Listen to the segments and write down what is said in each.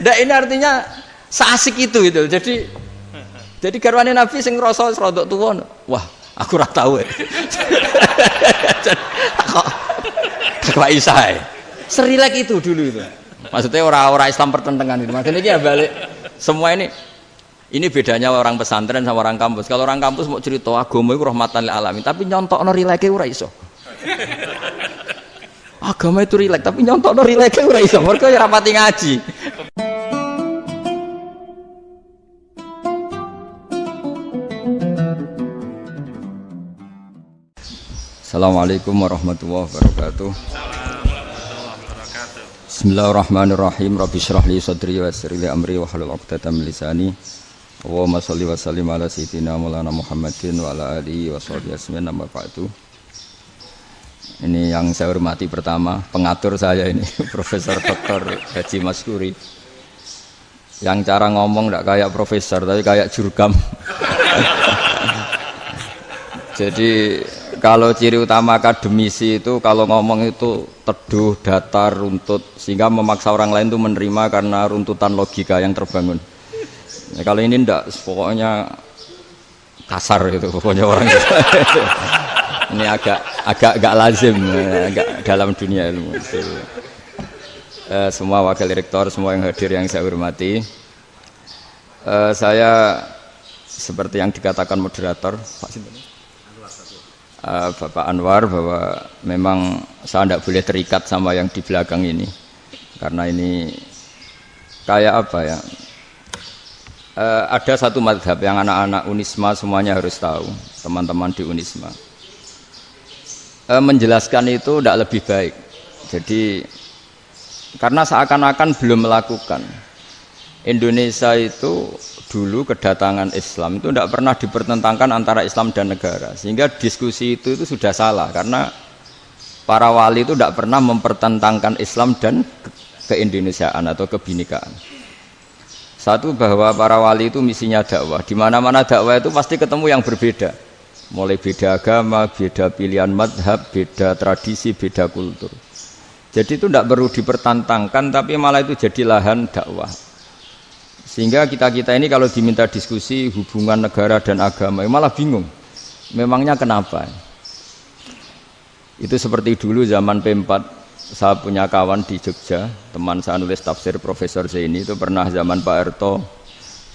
Ndak ini artinya seasik itu gitu. Jadi garwane Nabi sing ngrasa rodok tuwa. Wah, aku ora tau. Kok isae. Serilek itu dulu itu. Maksudnya orang-orang Islam pertentangan itu. Maksudnya dia balik semua ini bedanya orang pesantren sama orang kampus. Kalau orang kampus mau cerita agama itu rahmatan lil alamin, tapi nyontokno rileke ora iso. Agama itu rilek, tapi nyontokno rileke ora iso. Mergo ya rapati ngaji. Assalamualaikum warahmatullahi wabarakatuh. Bismillahirrahmanirrahim. Rabbi shrah li sadri wa yassir li amri wa hlul 'uqdatam min lisani. Allahumma shalli wa sallim ala sayyidina Maulana Muhammadin wa ala alihi wa sahbihi ajmain. Amma ba'du. Ini yang saya hormati pertama, pengatur saya ini Profesor Dr. Haji Maskuri. Yang cara ngomong enggak kayak profesor tapi kayak jurkam. Jadi kalau ciri utama akademisi itu kalau ngomong itu teduh, datar, runtut, sehingga memaksa orang lain itu menerima karena runtutan logika yang terbangun. Ya, kalau ini ndak, pokoknya kasar gitu, pokoknya orang itu. Ini agak lazim, agak dalam dunia ilmu. Semua wakil rektor, semua yang hadir yang saya hormati, saya seperti yang dikatakan moderator, Pak Sinten. Bapak Anwar, bahwa memang saya tidak boleh terikat sama yang di belakang ini karena ini kayak apa ya, ada satu mazhab yang anak-anak Unisma semuanya harus tahu, teman-teman di Unisma menjelaskan itu tidak lebih baik. Jadi karena seakan-akan belum melakukan. Indonesia itu dulu kedatangan Islam itu tidak pernah dipertentangkan antara Islam dan negara, sehingga diskusi itu sudah salah karena para wali itu tidak pernah mempertentangkan Islam dan keindonesiaan atau kebinekaan. Satu, bahwa para wali itu misinya dakwah, di mana-mana dakwah itu pasti ketemu yang berbeda, mulai beda agama, beda pilihan madhab, beda tradisi, beda kultur. Jadi itu tidak perlu dipertentangkan, tapi malah itu jadi lahan dakwah. Sehingga kita ini kalau diminta diskusi hubungan negara dan agama malah bingung. Memangnya kenapa? Itu seperti dulu zaman P4, saya punya kawan di Jogja, teman saya nulis tafsir Profesor Zaini, itu pernah zaman Pak Erto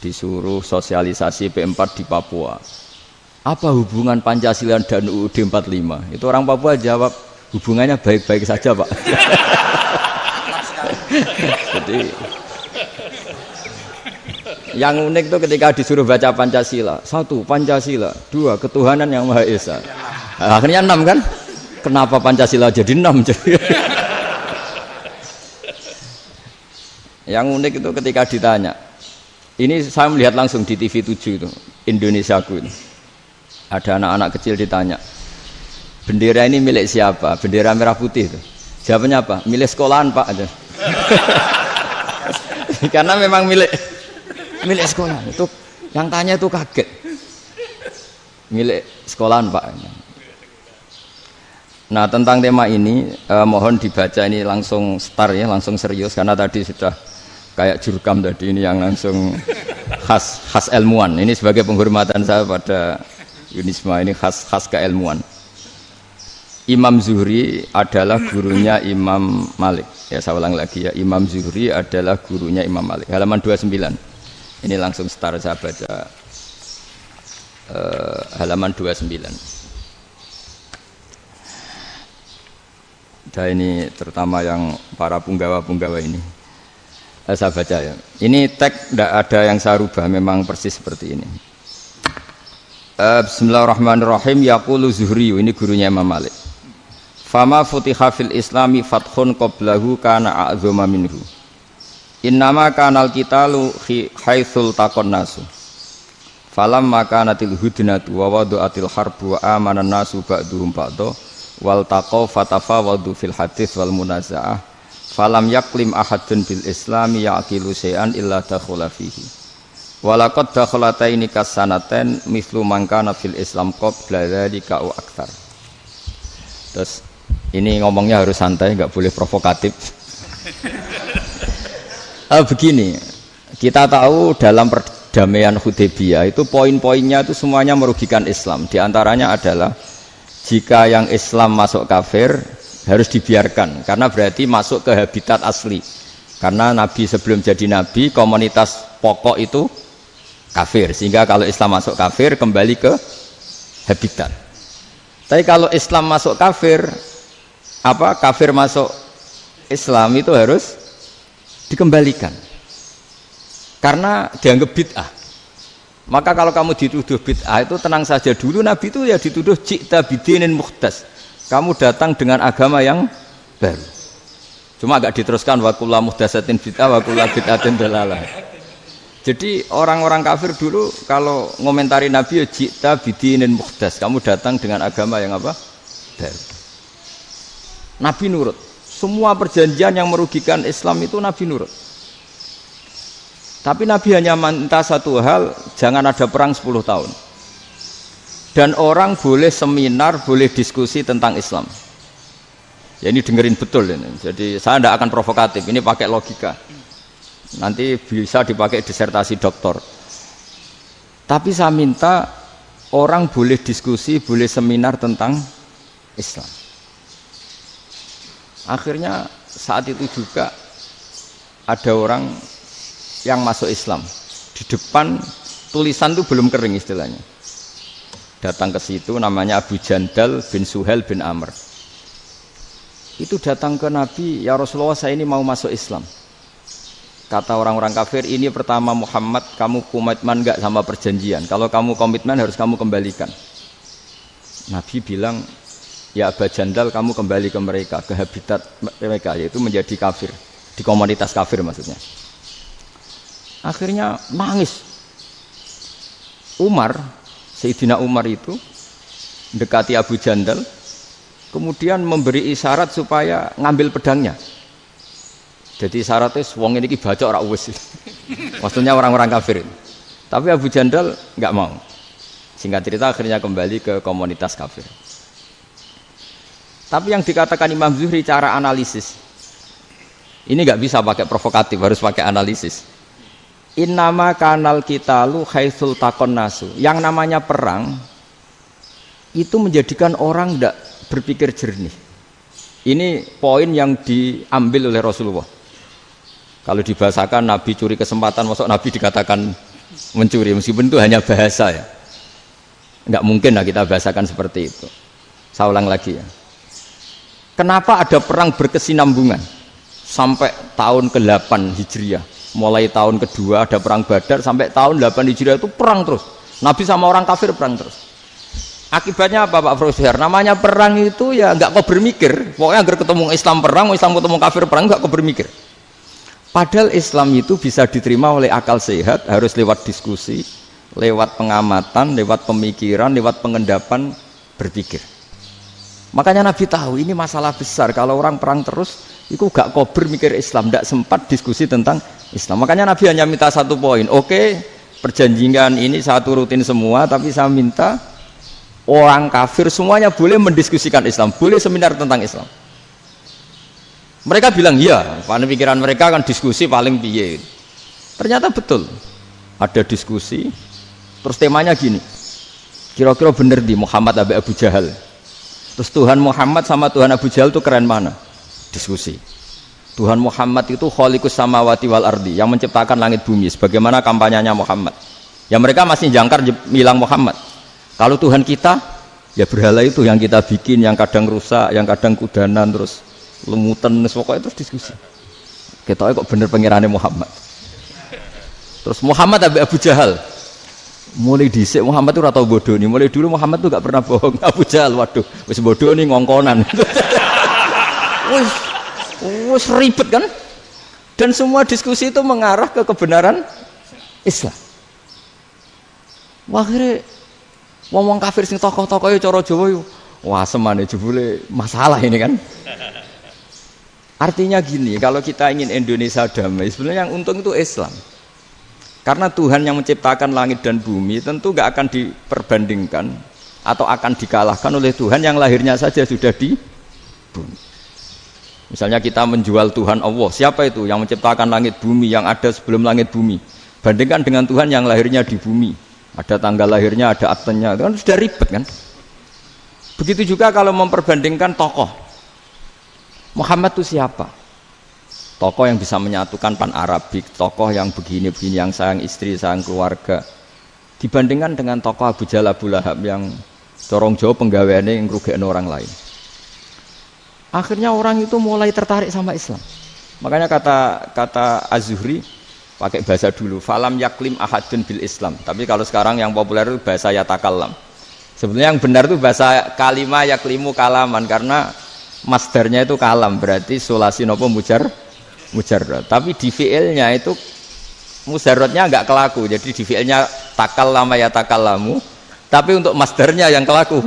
disuruh sosialisasi P4 di Papua. Apa hubungan Pancasila dan UUD 45? Itu orang Papua jawab, hubungannya baik-baik saja, Pak. Jadi yang unik itu ketika disuruh baca Pancasila, 1 Pancasila, 2 ketuhanan yang Maha Esa. Akhirnya 6 kan? Kenapa Pancasila jadi 6? Yang unik itu ketika ditanya, ini saya melihat langsung di TV 7 itu, Indonesiaku itu. Ada anak-anak kecil ditanya, bendera ini milik siapa? Bendera merah putih itu. Jawabannya apa? Milik sekolahan, Pak. Karena memang milik sekolah. Itu yang tanya itu kaget. Milik sekolahan, Pak. Nah, tentang tema ini mohon dibaca ini langsung start ya, langsung serius karena tadi sudah kayak jurkam tadi, ini yang langsung khas ilmuwan. Ini sebagai penghormatan saya pada Unisma, ini khas keilmuan. Imam Zuhri adalah gurunya Imam Malik. Ya, saya ulang lagi ya, Imam Zuhri adalah gurunya Imam Malik. Halaman 29. Ini langsung start saya baca halaman 29. Dan ini terutama yang para punggawa-punggawa ini. Saya baca ya. Ini teks tidak ada yang saya rubah, memang persis seperti ini. Bismillahirrahmanirrahim. Yaqulu Zuhri, ini gurunya Imam Malik. Fama futiha fil islami fathun qablahu kana a'zama minhu. Innama kanal qitalu haitsul taqon nasu. Falam makanatil hudnatu wa wadu'atil harbu wa amanan nasu ba'duhum ba'da wal taqaw fatafawadu fil hadits wal munazaah. Falam yaklim ahadun bil islami yaqilu syai'an illa dakhula fihi. Walaqad dakhalataini kasanaten mithlu man kana fil islam qabla dzalika au aktsar. Terus ini ngomongnya harus santai, enggak boleh provokatif. Begini, kita tahu dalam perdamaian Hudaybiyah itu poin-poinnya itu semuanya merugikan Islam. Di antaranya adalah jika yang Islam masuk kafir harus dibiarkan karena berarti masuk ke habitat asli. Karena Nabi sebelum jadi Nabi komunitas pokok itu kafir, sehingga kalau Islam masuk kafir kembali ke habitat. Tapi kalau Islam masuk kafir, kafir masuk Islam itu harus dikembalikan karena dianggap bid'ah. Maka kalau kamu dituduh bid'ah itu tenang saja dulu, Nabi itu ya dituduh ji'ta bidinin muhdas, kamu datang dengan agama yang baru. Cuma agak diteruskan wa kullu muhdatsatin bid'ah wa kullu bid'atin dalalah. Jadi orang-orang kafir dulu kalau ngomentari Nabi ya ji'ta bidinin muhdas, kamu datang dengan agama yang baru. Nabi nurut. Semua perjanjian yang merugikan Islam itu Nabi nurut. Tapi Nabi hanya minta satu hal, jangan ada perang 10 tahun. Dan orang boleh seminar, boleh diskusi tentang Islam. Ya ini dengerin betul ini. Jadi saya tidak akan provokatif, ini pakai logika. Nanti bisa dipakai disertasi doktor. Tapi saya minta orang boleh diskusi, boleh seminar tentang Islam. Akhirnya saat itu juga ada orang yang masuk Islam. Di depan tulisan itu belum kering istilahnya. Datang ke situ namanya Abu Jandal bin Suhail bin Amr. Itu datang ke Nabi, ya Rasulullah saya ini mau masuk Islam. Kata orang-orang kafir, ini pertama Muhammad, kamu komitmen enggak sama perjanjian? Kalau kamu komitmen harus kamu kembalikan. Nabi bilang, ya Abu Jandal kamu kembali ke mereka, ke habitat mereka, yaitu menjadi kafir, di komunitas kafir maksudnya. Akhirnya nangis. Sayyidina Umar itu mendekati Abu Jandal, kemudian memberi isyarat supaya ngambil pedangnya. Jadi isyaratnya wong ini baca ora wis. Maksudnya orang-orang kafir. Tapi Abu Jandal nggak mau. Singkat cerita akhirnya kembali ke komunitas kafir. Tapi yang dikatakan Imam Zuhri cara analisis ini nggak bisa pakai provokatif, harus pakai analisis. Innama kanal qitalu haitsul taqon nasu. Yang namanya perang itu menjadikan orang tidak berpikir jernih. Ini poin yang diambil oleh Rasulullah. Kalau dibahasakan Nabi curi kesempatan, masuk Nabi dikatakan mencuri, meskipun itu hanya bahasa ya. Enggak mungkin lah kita bahasakan seperti itu. Saya ulang lagi ya. Kenapa ada perang berkesinambungan sampai tahun ke-8 Hijriah? Mulai tahun kedua ada perang Badar sampai tahun 8 Hijriah itu perang terus. Nabi sama orang kafir perang terus. Akibatnya apa Pak Profesor? Namanya perang itu ya enggak kau bermikir. Pokoknya agar ketemu Islam perang, Islam ketemu kafir perang enggak kau bermikir. Padahal Islam itu bisa diterima oleh akal sehat, harus lewat diskusi, lewat pengamatan, lewat pemikiran, lewat pengendapan berpikir. Makanya Nabi tahu ini masalah besar. Kalau orang perang terus, itu gak kober mikir Islam, tidak sempat diskusi tentang Islam. Makanya Nabi hanya minta satu poin. Oke, perjanjian ini saya turutin semua, tapi saya minta orang kafir semuanya boleh mendiskusikan Islam, boleh seminar tentang Islam. Mereka bilang iya, pada pikiran mereka kan diskusi paling piye. Ternyata betul, ada diskusi. Terus temanya gini, kira-kira bener di Muhammad Abu Jahal. Terus Tuhan Muhammad sama Tuhan Abu Jahal itu keren mana? Diskusi. Tuhan Muhammad itu khaliqus samawati wal ardi, yang menciptakan langit bumi. Sebagaimana kampanyenya Muhammad. Ya mereka masih jangkar bilang Muhammad. Kalau Tuhan kita, ya berhala itu yang kita bikin, yang kadang rusak, yang kadang kudanan, terus lemutan, pokoknya terus diskusi. Kita kok bener pengirannya Muhammad. Terus Muhammad Abu Jahal. Mulai dhisik Muhammad itu ratau bodoh nih. Mulai dulu Muhammad itu gak pernah bohong. Abu Jahal, waduh, wis bodoh nih ngongkonan. Wis ribet kan? Dan semua diskusi itu mengarah ke kebenaran Islam. Wah, akhirnya wong kafir sing tokoh-tokoh cara Jawa yo wah semane jebule masalah ini kan. Artinya gini, kalau kita ingin Indonesia damai, sebenarnya yang untung itu Islam. Karena Tuhan yang menciptakan langit dan bumi tentu gak akan diperbandingkan atau akan dikalahkan oleh Tuhan yang lahirnya saja sudah di bumi. Misalnya kita menjual Tuhan Allah, siapa itu yang menciptakan langit bumi, yang ada sebelum langit bumi, bandingkan dengan Tuhan yang lahirnya di bumi, ada tanggal lahirnya, ada aktenya, itu kan sudah ribet kan. Begitu juga kalau memperbandingkan tokoh, Muhammad itu siapa? Tokoh yang bisa menyatukan pan Arabik, tokoh yang begini-begini, yang sayang istri, sayang keluarga, dibandingkan dengan tokoh Abu Jahal, Abu Lahab yang corong jauh penggaweannya yang ngerugikan orang lain. Akhirnya orang itu mulai tertarik sama Islam. Makanya kata Az-Zuhri pakai bahasa dulu, falam yaklim ahadun bil Islam. Tapi kalau sekarang yang populer itu bahasa yatakallam. Sebenarnya yang benar itu bahasa kalimah yaklimu kalaman, karena masdarnya itu kalam, berarti sulasi nopo mujarrad. Tapi di fiilnya itu mujarradnya enggak kelaku. Jadi di fiilnya takallama yatakallamu, tapi untuk masdarnya yang kelaku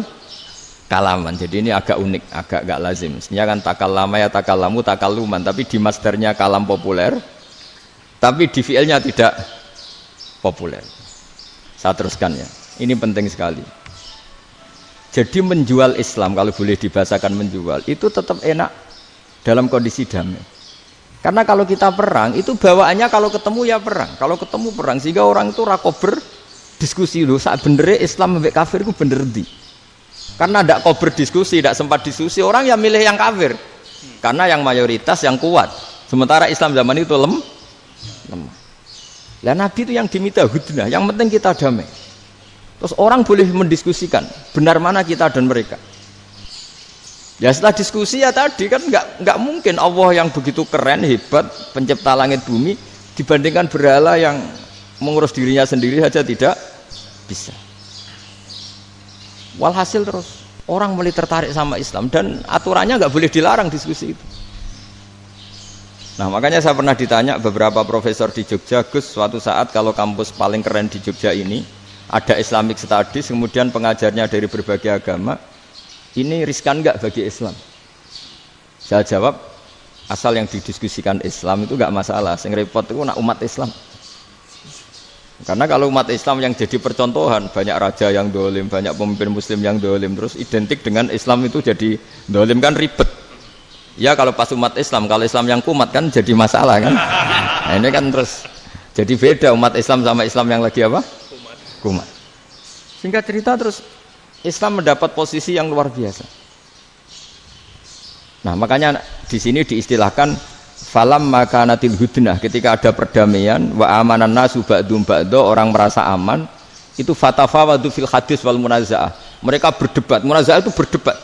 kalaman. Jadi ini agak unik, agak gak lazim. Mestinya kan takallama ya takallamu takalluman, tapi di masdarnya kalam populer, tapi di fiilnya tidak populer. Saya teruskan ya. Ini penting sekali. Jadi menjual Islam, kalau boleh dibahasakan menjual, itu tetap enak dalam kondisi damai. Karena kalau kita perang, itu bawaannya kalau ketemu ya perang. Kalau ketemu perang, sehingga orang itu rakober diskusi loh. Saat benernya Islam sampai kafir itu bener di. Karena tidak kau berdiskusi, tidak sempat diskusi, orang yang milih yang kafir. Karena yang mayoritas yang kuat. Sementara Islam zaman itu lemah. Lah Nabi itu yang diminta hudnah, yang penting kita damai. Terus orang boleh mendiskusikan benar mana kita dan mereka. Ya setelah diskusi ya tadi kan nggak mungkin Allah yang begitu keren, hebat, pencipta langit bumi dibandingkan berhala yang mengurus dirinya sendiri saja tidak bisa. Walhasil terus orang mulai tertarik sama Islam dan aturannya nggak boleh dilarang diskusi itu. Nah makanya saya pernah ditanya beberapa profesor di Jogja, Gus, suatu saat kalau kampus paling keren di Jogja ini ada Islamic Studies, kemudian pengajarnya dari berbagai agama, ini riskan nggak bagi Islam? Saya jawab, asal yang didiskusikan Islam itu nggak masalah, yang repot itu nak umat Islam. Karena kalau umat Islam yang jadi percontohan, banyak raja yang dolim, banyak pemimpin muslim yang dolim, terus identik dengan Islam itu jadi dolim kan ribet. Ya kalau pas umat Islam, kalau Islam yang kumat kan jadi masalah kan. Nah ini kan terus jadi beda umat Islam sama Islam yang lagi apa? Kumat. Singkat cerita terus Islam mendapat posisi yang luar biasa. Nah makanya di sini diistilahkan falam makanatil hudnah, ketika ada perdamaian wa amanan nasu ba'dum ba'do, orang merasa aman, itu fatafawadu fil hadis wal munazaah, mereka berdebat. Munazaah itu berdebat,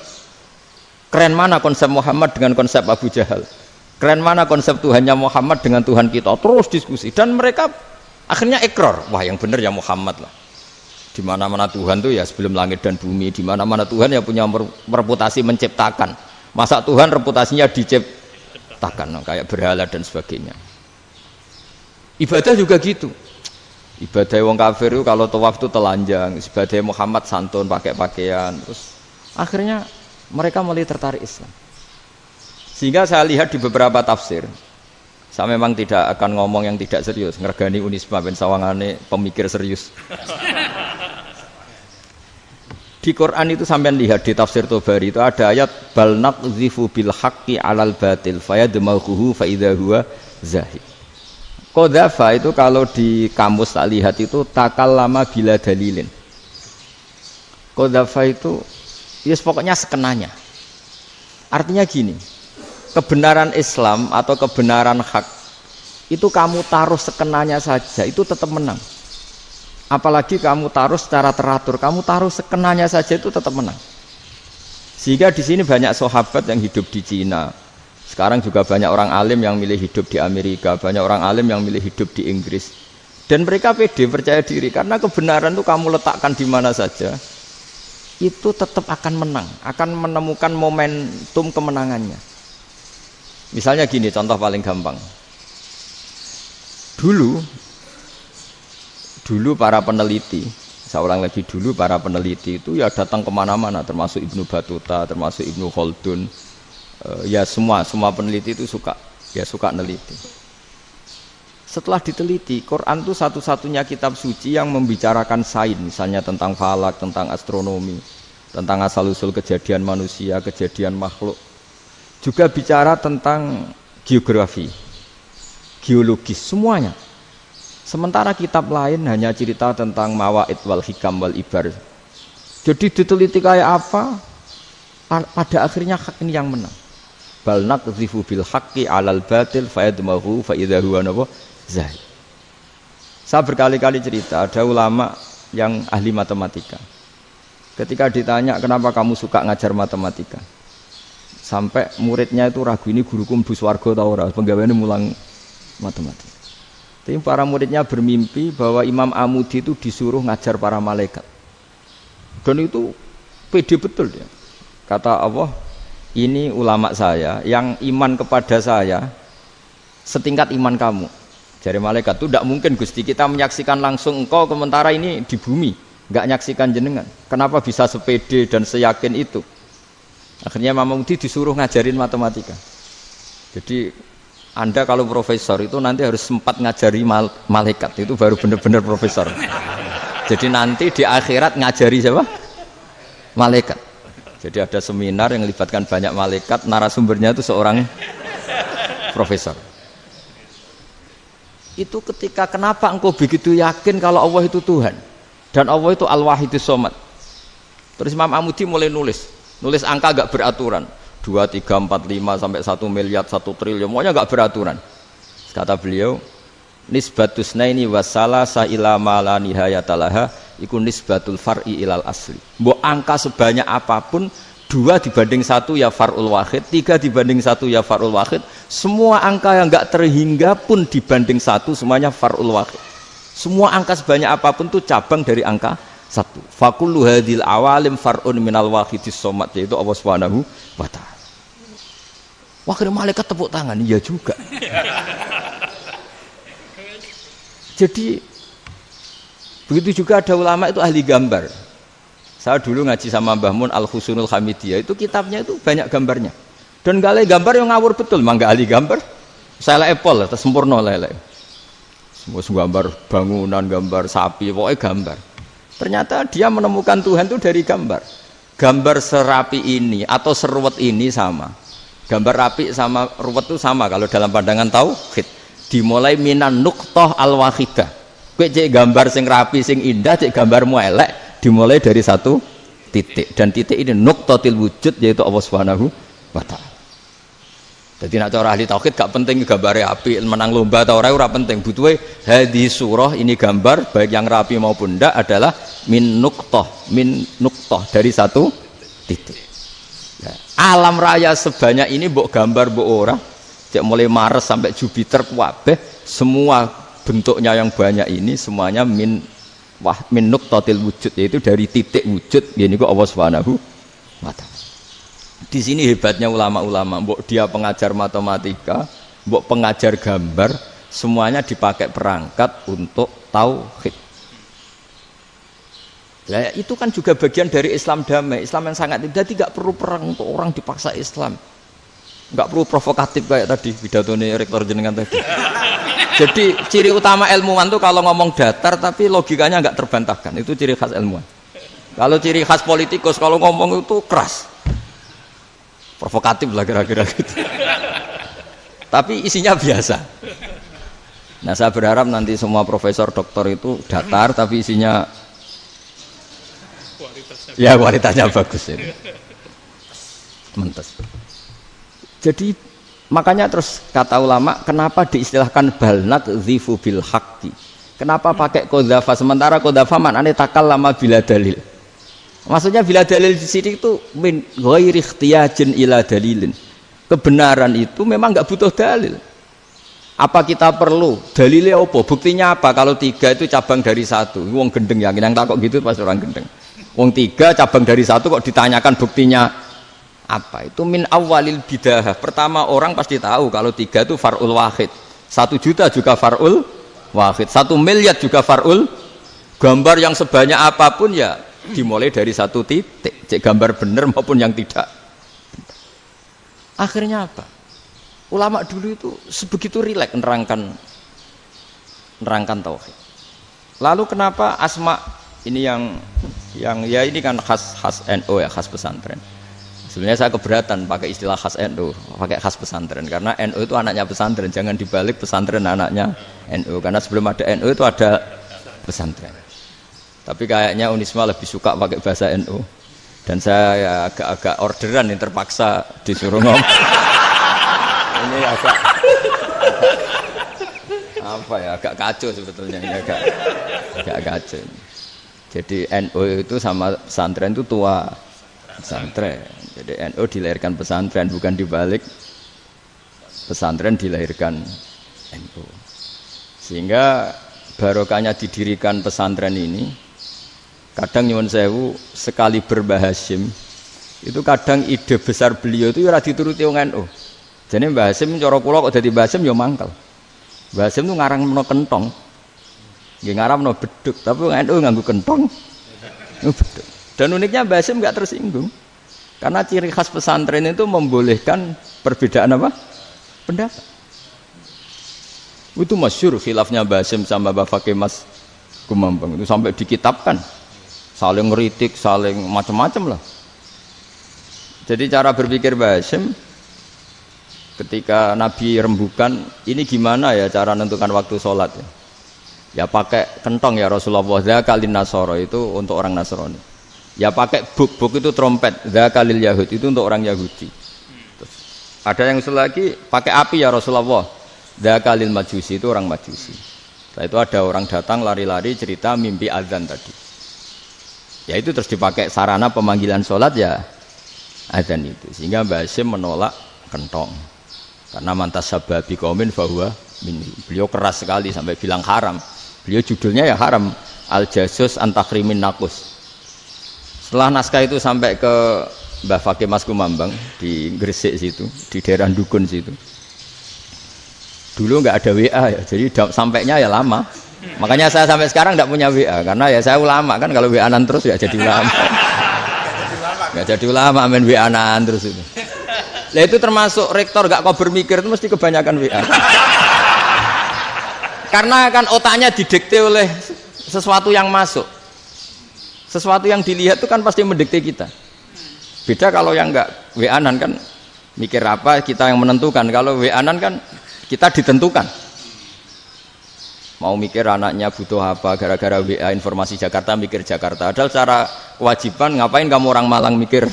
keren mana konsep Muhammad dengan konsep Abu Jahal, keren mana konsep Tuhannya Muhammad dengan Tuhan kita, terus diskusi. Dan mereka akhirnya ikrar, wah yang benar ya Muhammad lah, di mana-mana Tuhan tuh ya sebelum langit dan bumi, di mana-mana Tuhan ya punya reputasi menciptakan, masa Tuhan reputasinya diciptakan kayak berhala dan sebagainya. Ibadah juga gitu. Ibadah wong kafir itu kalau tawaf itu telanjang, ibadah Muhammad santun pakai pakaian. Terus akhirnya mereka mulai tertarik Islam. Sehingga saya lihat di beberapa tafsir, saya memang tidak akan ngomong yang tidak serius, ngergani Unisma ben sawangane pemikir serius. Di Quran itu sampean lihat di tafsir Tobari itu ada ayat bal naqzifu bil haqqi 'alal batil fayadmaghuhu fa idza huwa zahid. Qadzafa itu kalau di kamus tak lihat itu takallama bila dalilin. Qadzafa itu ya pokoknya sekenanya. Artinya gini, kebenaran Islam atau kebenaran hak itu kamu taruh sekenanya saja itu tetap menang. Apalagi kamu taruh secara teratur, kamu taruh sekenanya saja itu tetap menang. Sehingga di sini banyak sahabat yang hidup di Cina. Sekarang juga banyak orang alim yang milih hidup di Amerika, banyak orang alim yang milih hidup di Inggris. Dan mereka pede, percaya diri karena kebenaran itu kamu letakkan di mana saja, itu tetap akan menang, akan menemukan momentum kemenangannya. Misalnya gini, contoh paling gampang. Dulu para peneliti, saya ulang lagi, dulu para peneliti itu ya datang kemana-mana, termasuk Ibnu Battuta, termasuk Ibnu Khaldun, ya semua peneliti itu suka neliti. Setelah diteliti, Quran itu satu-satunya kitab suci yang membicarakan sains, misalnya tentang falak, tentang astronomi, tentang asal-usul kejadian manusia, kejadian makhluk. juga bicara tentang geografi, geologis, semuanya. Sementara kitab lain hanya cerita tentang mawaid wal hikam wal ibar. Jadi diteliti kayak apa, pada akhirnya hak ini yang menang. Bal naqdhifu bil haqqi 'alal batil fayadmaghu fa idza huwa zahid. Saya berkali-kali cerita, ada ulama yang ahli matematika. Ketika ditanya kenapa kamu suka ngajar matematika, sampai muridnya itu ragu, ini guruku mlebu swarga ta ora, penggaweane mulang matematika. Tapi para muridnya bermimpi bahwa Imam Amudi itu disuruh ngajar para malaikat. Dan itu pede betul dia. Kata Allah, ini ulama saya yang iman kepada saya setingkat iman kamu. Jadi malaikat itu tidak mungkin Gusti kita menyaksikan langsung engkau, sementara ini di bumi nggak nyaksikan jenengan. Kenapa bisa sepede dan seyakin itu? Akhirnya Imam Amudi disuruh ngajarin matematika. Jadi Anda kalau profesor itu nanti harus sempat ngajari malaikat, itu baru benar-benar profesor. Jadi nanti di akhirat ngajari siapa? Malaikat. Jadi ada seminar yang melibatkan banyak malaikat, narasumbernya itu seorang profesor. Itu ketika kenapa engkau begitu yakin kalau Allah itu Tuhan dan Allah itu Al-Wahidus Shomad. Terus Imam Amudi mulai nulis angka gak beraturan, 2, 3, 4, 5 sampai 1 miliar, 1 triliun, pokoknya gak beraturan. Kata beliau, nisbatus naini wasalasa ila ma la nihayatalaha iku nisbatul far'i ilal asli. Mbok angka sebanyak apapun, 2 dibanding 1 ya far'ul wahid, 3 dibanding 1 ya far'ul wahid. Semua angka yang enggak terhingga pun dibanding 1 semuanya far'ul wahid. Semua angka sebanyak apapun itu cabang dari angka 1. Fakullu hadil awalim far'un minal wahidis shomad, yaitu Allah Subhanahu wa ta'ala. Wah, kira malaikat tepuk tangan, iya juga. Jadi begitu juga ada ulama itu ahli gambar. Saya dulu ngaji sama Mbah Mun Al-Husunul Hamidiyah, itu kitabnya itu banyak gambarnya. Dan gale gambar yang ngawur betul, mangga ahli gambar. Saya epol, sempurna lele. Semua gambar bangunan, gambar sapi, pokoknya gambar. Ternyata dia menemukan Tuhan itu dari gambar. Gambar serapi ini atau seruwet ini sama. Gambar rapi sama ruwet itu sama kalau dalam pandangan tauhid. Dimulai minan nuqtah al-wahidah. Kowe cek gambar sing rapi sing indah, cek gambarmu elek, dimulai dari 1 titik. Dan titik ini nuqtatil wujud, yaitu Allah Subhanahu wa ta'ala. Jadi nak cara ahli tauhid gak penting gambare apik, menang lomba atau ora penting. Butuhe hadis surah ini gambar baik yang rapi maupun ndak adalah min nuqtah dari 1 titik. Ya, alam raya sebanyak ini mbok gambar mbok ora, cek mulai Mars sampai Jupiter kabeh semua bentuknya yang banyak ini semuanya min nuqtatil wujud, yaitu dari titik wujud. Ini kok Allah Subhanahu wa ta'ala. Di sini hebatnya ulama-ulama, mbok dia pengajar matematika, mbok pengajar gambar, semuanya dipakai perangkat untuk tauhid. Nah, itu kan juga bagian dari Islam damai, Islam yang sangat jadi tidak perlu perang untuk orang dipaksa Islam. Enggak perlu provokatif kayak tadi pidatone rektor jenengan tadi. Jadi ciri utama ilmuwan tuh kalau ngomong datar tapi logikanya enggak terbantahkan, itu ciri khas ilmuwan. Kalau ciri khas politikus kalau ngomong itu keras. Provokatif lah kira-kira gitu. Tapi isinya biasa. Nah, saya berharap nanti semua profesor doktor itu datar tapi isinya kualitasnya bagus ini. Mentes. Jadi makanya terus kata ulama, kenapa diistilahkan bal naqdhifu bil haqqi? Kenapa pakai qadzafa sementara qadzafa maknane takallama bila dalil? Maksudnya bila dalil di sini itu min ghairi ikhtiyajin ila dalilin. Kebenaran itu memang enggak butuh dalil. Apa kita perlu dalilnya apa? Buktinya apa? Kalau 3 itu cabang dari 1. Wong gendeng yang takok gitu pas orang gendeng. Wong 3 cabang dari 1 kok ditanyakan buktinya apa? Itu min awalil bidahah. Pertama orang pasti tahu kalau 3 itu far'ul wahid. 1 juta juga far'ul wahid. 1 miliar juga far'ul. Gambar yang sebanyak apapun ya dimulai dari 1 titik, cek gambar benar maupun yang tidak. Akhirnya apa? Ulama dulu itu sebegitu rileks nerangkan tauhid. Lalu kenapa asma ini yang ya ini kan khas NU ya, khas pesantren. Sebenarnya saya keberatan pakai istilah khas NU, pakai khas pesantren karena NU itu anaknya pesantren, jangan dibalik pesantren anaknya NU karena sebelum ada NU itu ada pesantren. Tapi kayaknya Unisma lebih suka pakai bahasa NU dan saya ya agak-agak orderan yang terpaksa disuruh ngomong. Ini agak apa ya, agak kacau sebetulnya ini agak kacau. Jadi NU itu sama pesantren itu tua pesantren. Jadi NU dilahirkan pesantren, bukan dibalik pesantren dilahirkan NU. Sehingga barokahnya didirikan pesantren ini, kadang nyuwun sewu sekali berbahasim itu kadang ide besar beliau itu ora dituruti wong NU. Jadi Mbah Hasim cara kula kok dadi Mbah Hasim ya mangkel. Mbah Hasim itu ngarangno kentong. Nggih ngaramno beduk, tapi wong NU nganggo kentong. Beduk. Dan uniknya Mbah Hasim enggak tersinggung. Karena ciri khas pesantren itu membolehkan perbedaan apa? Pendapat. Itu masyhur khilafnya Mbah Hasim sama Mbah Fakih Mas Kumambang itu sampai dikitabkan. Saling ngeritik, saling macam-macam lah. Jadi cara berpikir Mbah Hasim ketika Nabi rembukan, ini gimana ya cara menentukan waktu sholat ya? Ya pakai kentong ya Rasulullah, dzakalin nasara itu untuk orang Nasrani. Ya pakai buk itu trompet, dzakalil Yahud itu untuk orang Yahudi. Terus, ada yang usul lagi pakai api ya Rasulullah, dzakalil Majusi itu orang Majusi. Setelah itu ada orang datang lari-lari cerita mimpi azan tadi. Ya itu terus dipakai sarana pemanggilan sholat ya azan itu. Sehingga Mbah Hasim menolak kentong. Karena mantas sababi qaumin fahuwa minni. Beliau keras sekali sampai bilang haram. Beliau judulnya ya haram, Al-Jasus Antakhrimin Nakus. Setelah naskah itu sampai ke Mbah Fakih Mas Kumambang di Gresik situ, di daerah Dukun situ. Dulu nggak ada WA ya, jadi sampainya ya lama. Makanya saya sampai sekarang nggak punya WA karena ya saya ulama kan, kalau WA-an terus ya jadi ulama. Nggak jadi ulama main WA-an terus itu. Lah itu termasuk rektor gak kau bermikir itu mesti kebanyakan WA. Karena kan otaknya didikte oleh sesuatu yang masuk. Sesuatu yang dilihat itu kan pasti mendikte kita. Beda kalau yang enggak WA-an kan mikir apa kita yang menentukan. Kalau WA-an kan kita ditentukan. Mau mikir anaknya butuh apa gara-gara WA informasi Jakarta mikir Jakarta. Padahal secara kewajiban ngapain kamu orang Malang mikir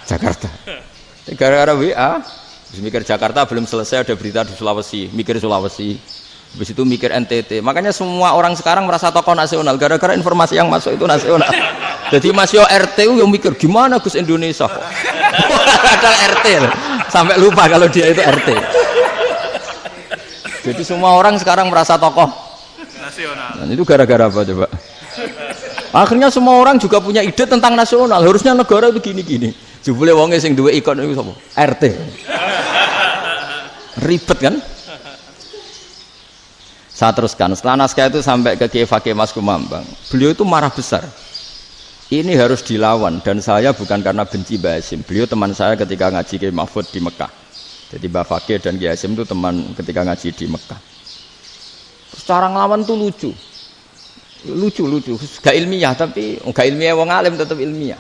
Jakarta. Gara-gara WA, mikir Jakarta belum selesai ada berita di Sulawesi, mikir Sulawesi. Habis itu mikir NTT. Makanya semua orang sekarang merasa tokoh nasional gara-gara informasi yang masuk itu nasional. Jadi Mas yo RT yang mikir gimana Gus Indonesia kok. Ada RT loh. Sampai lupa kalau dia itu RT. Jadi semua orang sekarang merasa tokoh nasional. Dan itu gara-gara apa coba? Akhirnya semua orang juga punya ide tentang nasional. Harusnya negara itu gini-gini. Jebule wonge sing duwe ikon iku sapa? RT. Ribet kan? Saya teruskan. Setelah naskah itu sampai ke Kiai Fakih Mas Kumambang. Beliau itu marah besar. Ini harus dilawan dan saya bukan karena benci Mbah Hasim. Beliau teman saya ketika ngaji Kiai Mahfud di Mekah. Jadi Mbah Fakih dan Kiai Hasim itu teman ketika ngaji di Mekah. Secara ngelawan tuh lucu. Lucu. Gak ilmiah tapi gak ilmiah wong alim tetap ilmiah.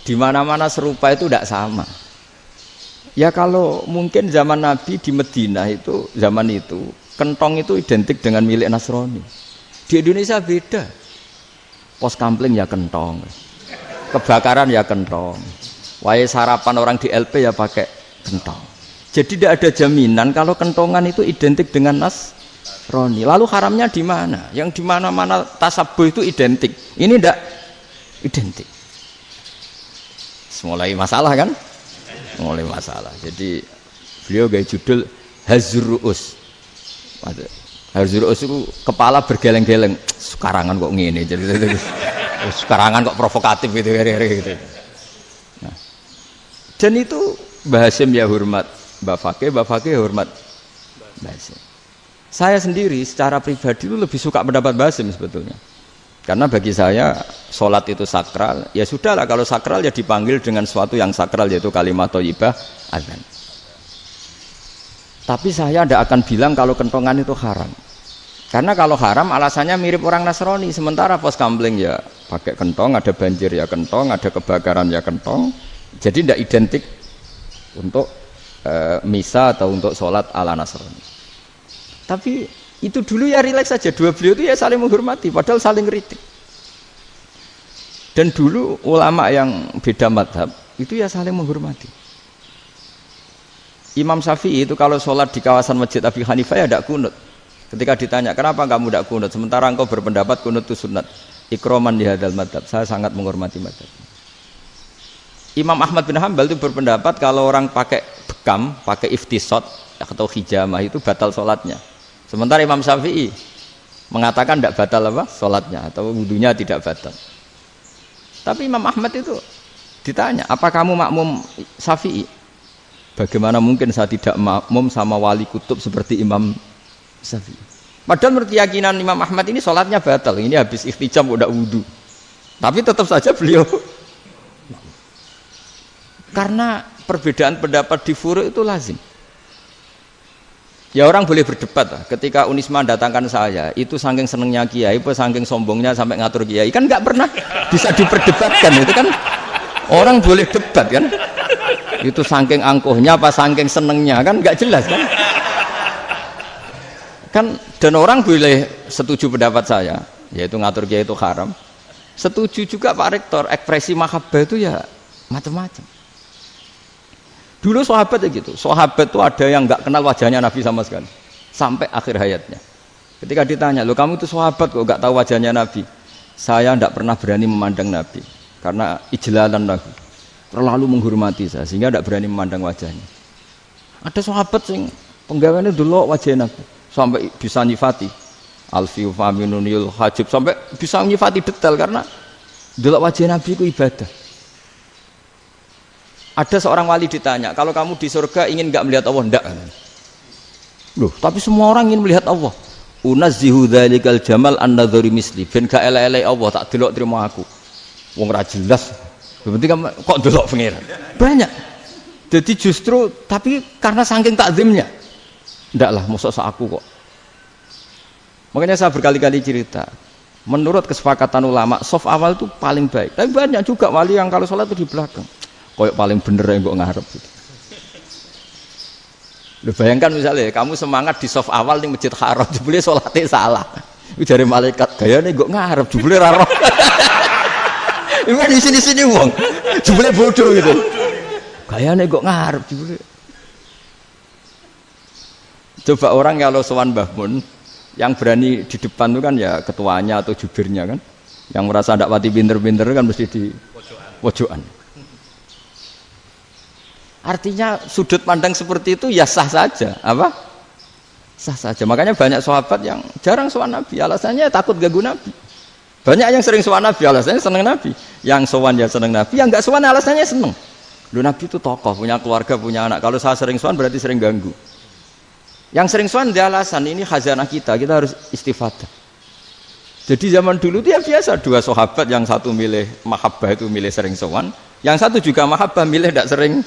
Di mana-mana serupa itu tidak sama. Ya kalau mungkin zaman Nabi di Madinah itu zaman itu kentong itu identik dengan milik Nasrani. Di Indonesia beda. Pos kampling ya kentong, kebakaran ya kentong, wae sarapan orang di LP ya pakai kentong. Jadi tidak ada jaminan kalau kentongan itu identik dengan Nasrani. Lalu haramnya di mana? Yang di mana-mana tasabuh itu identik. Ini tidak identik. Mulai masalah kan? Mulai masalah. Jadi beliau gaya judul Hazruus. Hazruus itu kepala bergeleng-geleng. Sekarangan kok ngene. Jadi sekarangan kok provokatif gitu. Nah. Dan itu Mbah Hasim ya hormat Mbah Fakih hormat Mbah Hasim. Saya sendiri secara pribadi itu lebih suka pendapat Mbah Hasim sebetulnya. Karena bagi saya sholat itu sakral, ya sudahlah kalau sakral ya dipanggil dengan sesuatu yang sakral yaitu kalimat thayyibah azan. Tapi saya tidak akan bilang kalau kentongan itu haram. Karena kalau haram alasannya mirip orang Nasrani. Sementara pos kampling ya pakai kentong, ada banjir ya kentong, ada kebakaran ya kentong. Jadi tidak identik untuk misa atau untuk sholat ala Nasrani. Tapi itu dulu ya rileks saja. Dua beliau itu ya saling menghormati, padahal saling kritik. Dan dulu ulama yang beda madhab itu ya saling menghormati. Imam Syafi'i itu kalau sholat di kawasan Masjid Abi Hanifah ya tidak kunut. Ketika ditanya kenapa kamu tidak kunut, sementara engkau berpendapat kunut itu sunat. Ikroman di hadal madhab. Saya sangat menghormati madhab. Imam Ahmad bin Hanbal itu berpendapat kalau orang pakai bekam, pakai iftisot atau hijamah itu batal sholatnya. Sementara Imam Syafi'i mengatakan tidak batal apa sholatnya atau wudunya tidak batal. Tapi Imam Ahmad itu ditanya, apa kamu makmum Syafi'i? Bagaimana mungkin saya tidak makmum sama wali kutub seperti Imam Syafi'i? Padahal menurut keyakinan Imam Ahmad ini sholatnya batal. Ini habis iftijam udah wudu. Tapi tetap saja beliau karena perbedaan pendapat di furu' itu lazim. Ya orang boleh berdebat lah. Ketika Unisma datangkan saya, itu saking senengnya kiai, apa saking sombongnya sampai ngatur kiai, kan nggak pernah bisa diperdebatkan. Itu kan orang boleh debat kan? Itu saking angkuhnya apa saking senengnya kan nggak jelas kan? Kan dan orang boleh setuju pendapat saya, yaitu ngatur kiai itu haram. Setuju juga Pak Rektor, ekspresi mahabbah itu ya macam-macam. Dulu sahabat ya gitu, sahabat itu ada yang nggak kenal wajahnya Nabi sama sekali sampai akhir hayatnya. Ketika ditanya, lo kamu itu sahabat kok nggak tahu wajahnya Nabi? Saya tidak pernah berani memandang Nabi karena ijlalan Nabi, terlalu menghormati saya sehingga tidak berani memandang wajahnya. Ada sahabat yang penggawaannya dulu wajah Nabi sampai bisa nyifati alfiu faminunil hajib, sampai bisa nyifati detail karena dulu wajah Nabi itu ibadah. Ada seorang wali ditanya, kalau kamu di surga ingin nggak melihat Allah? Enggak. Loh, tapi semua orang ingin melihat Allah. Unazzihu dzalikal jamal an-nadhari misli. Ben gak elek-elek Allah tak delok terima aku. Wong ra jelas. Berarti kok delok pengiran. Banyak. Jadi justru tapi karena saking takzimnya. Enggak lah, mosok sak aku kok. Makanya saya berkali-kali cerita. Menurut kesepakatan ulama, soft awal itu paling baik. Tapi banyak juga wali yang kalau sholat itu di belakang. Koyok paling bener yang kok ngarep gitu. Lu bayangkan misalnya kamu semangat di soft awal di Masjid Haram, jebule sholatnya salah. Itu dari malaikat gayane kok ngarep, jebule ra roh. Iku di sini-sini wong. Jebule bodoh gitu. Gayane kok ngarep jebule. Coba orang kalau sowan Mbah Mun yang berani di depan itu kan ya ketuanya atau jubirnya kan. Yang merasa ndak pati pinter-pinter kan mesti di pojokan. Artinya sudut pandang seperti itu ya sah saja, apa? Sah saja. Makanya banyak sahabat yang jarang sowan Nabi, alasannya takut ganggu Nabi. Banyak yang sering sowan Nabi, alasannya seneng Nabi. Yang sowan ya seneng Nabi, yang enggak sowan alasannya seneng. Lu Nabi itu tokoh, punya keluarga, punya anak. Kalau saya sering sowan berarti sering ganggu. Yang sering sowan dia alasan ini khazanah kita harus istifadah. Jadi zaman dulu itu ya biasa, dua sahabat yang satu milih mahabbah itu milih sering sowan, yang satu juga mahabbah milih tidak sering.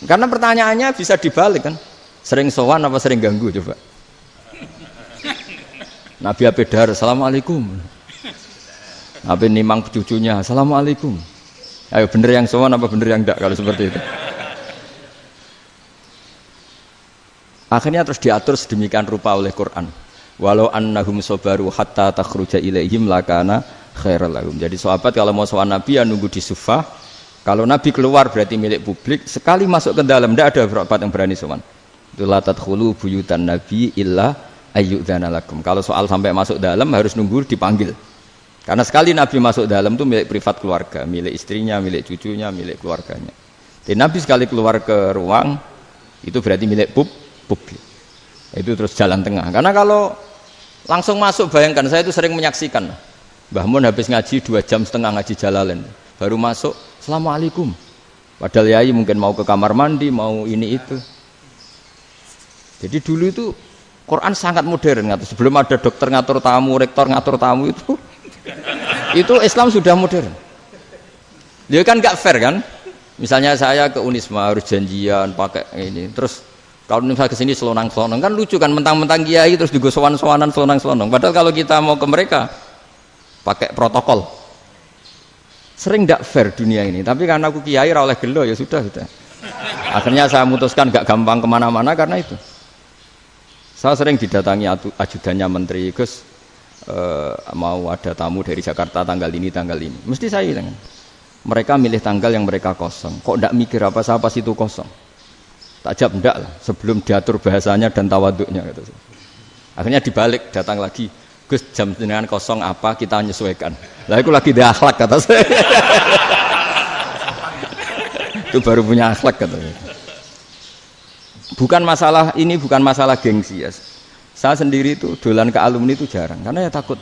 Karena pertanyaannya bisa dibalik kan, sering sowan apa sering ganggu coba. Nabi Abedar, assalamualaikum. Nabi nimang cucunya, assalamualaikum. Ayo bener yang sowan apa bener yang enggak kalau seperti itu. Akhirnya terus diatur sedemikian rupa oleh Quran. Walau annahum sabaru hatta takhruja ilaihim lakana khairal lahum. Jadi sahabat kalau mau sowan Nabi ya nunggu di sufah. Kalau Nabi keluar berarti milik publik, sekali masuk ke dalam tidak ada berapa yang berani sowan. La tadkhulu buyutan nabi illa ayyudzana lakum. Kalau soal sampai masuk dalam harus nunggu dipanggil. Karena sekali Nabi masuk dalam itu milik privat keluarga, milik istrinya, milik cucunya, milik keluarganya. Dan Nabi sekali keluar ke ruang itu berarti milik publik. Itu terus jalan tengah. Karena kalau langsung masuk, bayangkan saya itu sering menyaksikan. Mbah Mun habis ngaji 2,5 jam ngaji Jalalain. Baru masuk, assalamualaikum. Padahal yai mungkin mau ke kamar mandi, mau ini itu. Jadi dulu itu Quran sangat modern. Sebelum ada dokter ngatur tamu, rektor ngatur tamu itu Islam sudah modern. Dia kan nggak fair kan? Misalnya saya ke Unisma harus janjian pakai ini. Terus kalau misalnya ke sini selonang-selonang kan lucu kan, mentang-mentang kiai terus juga sowan-sowanan selonang-selonang. Padahal kalau kita mau ke mereka pakai protokol. Sering tidak fair dunia ini, tapi karena aku kiai ora oleh gelo ya sudah. Akhirnya saya memutuskan gak gampang kemana-mana karena itu. Saya sering didatangi ajudannya menteri, Gus mau ada tamu dari Jakarta tanggal ini, mesti saya bilang, mereka milih tanggal yang mereka kosong, kok tidak mikir apa pas itu kosong. Tak jawab enggak lah, sebelum diatur bahasanya dan tawaduknya gitu. Akhirnya dibalik, datang lagi, Gus jam dengan kosong apa kita menyesuaikan. Lah itu lagi dia akhlak kata saya. Itu baru punya akhlak katanya. Bukan masalah ini, bukan masalah gengsi ya. Saya sendiri itu dolan ke alumni itu jarang, karena ya takut.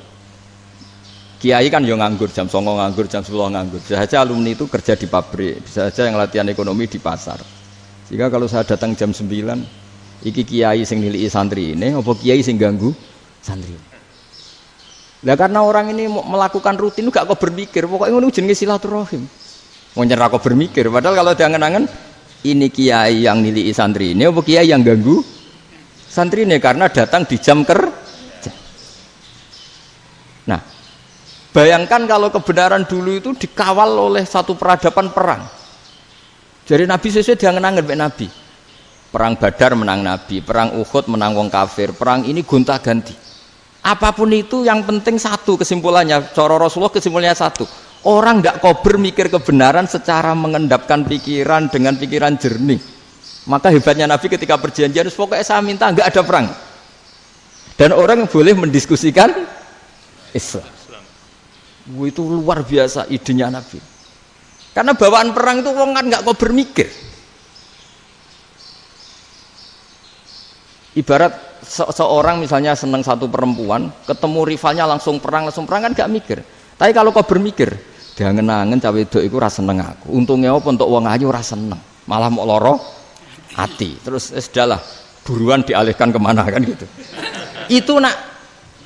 Kiai kan yang nganggur, jam 9 nganggur, jam 10 nganggur. Bisa saja alumni itu kerja di pabrik, bisa saja yang latihan ekonomi di pasar. Jika kalau saya datang jam 9, iki kiai sing nilai santri ini, apa kiai sing ganggu santri. Nah karena orang ini melakukan rutin, gak kok berpikir, pokoknya ngono jenenge silaturahim. Mau nyerah kok berpikir, padahal kalau diangen-angen ini kiai yang nilai santri ini, apa kiai yang ganggu santri ini karena datang di jam kerja. Nah, bayangkan kalau kebenaran dulu itu dikawal oleh satu peradaban perang. Jadi Nabi sesuai diangen-angen Nabi. Perang Badar menang Nabi, perang Uhud menang wong kafir, perang ini gonta-ganti. Apapun itu yang penting satu kesimpulannya, cara Rasulullah kesimpulannya satu. Orang tidak kober mikir kebenaran secara mengendapkan pikiran dengan pikiran jernih. Maka hebatnya Nabi ketika perjanjian, pokoknya saya minta nggak ada perang. Dan orang boleh mendiskusikan Islam. Itu luar biasa idenya Nabi. Karena bawaan perang itu orang kan nggak kok bermikir. Ibarat seorang misalnya senang satu perempuan, ketemu rivalnya langsung perang kan nggak mikir. Tapi kalau kau bermikir, dia ngenangen cawe wedok iku ora seneng aku. Untungnya apa untuk wong ayu ora seneng, malah mau loro hati. Terus sudahlah, buruan dialihkan kemana kan gitu. Itu nak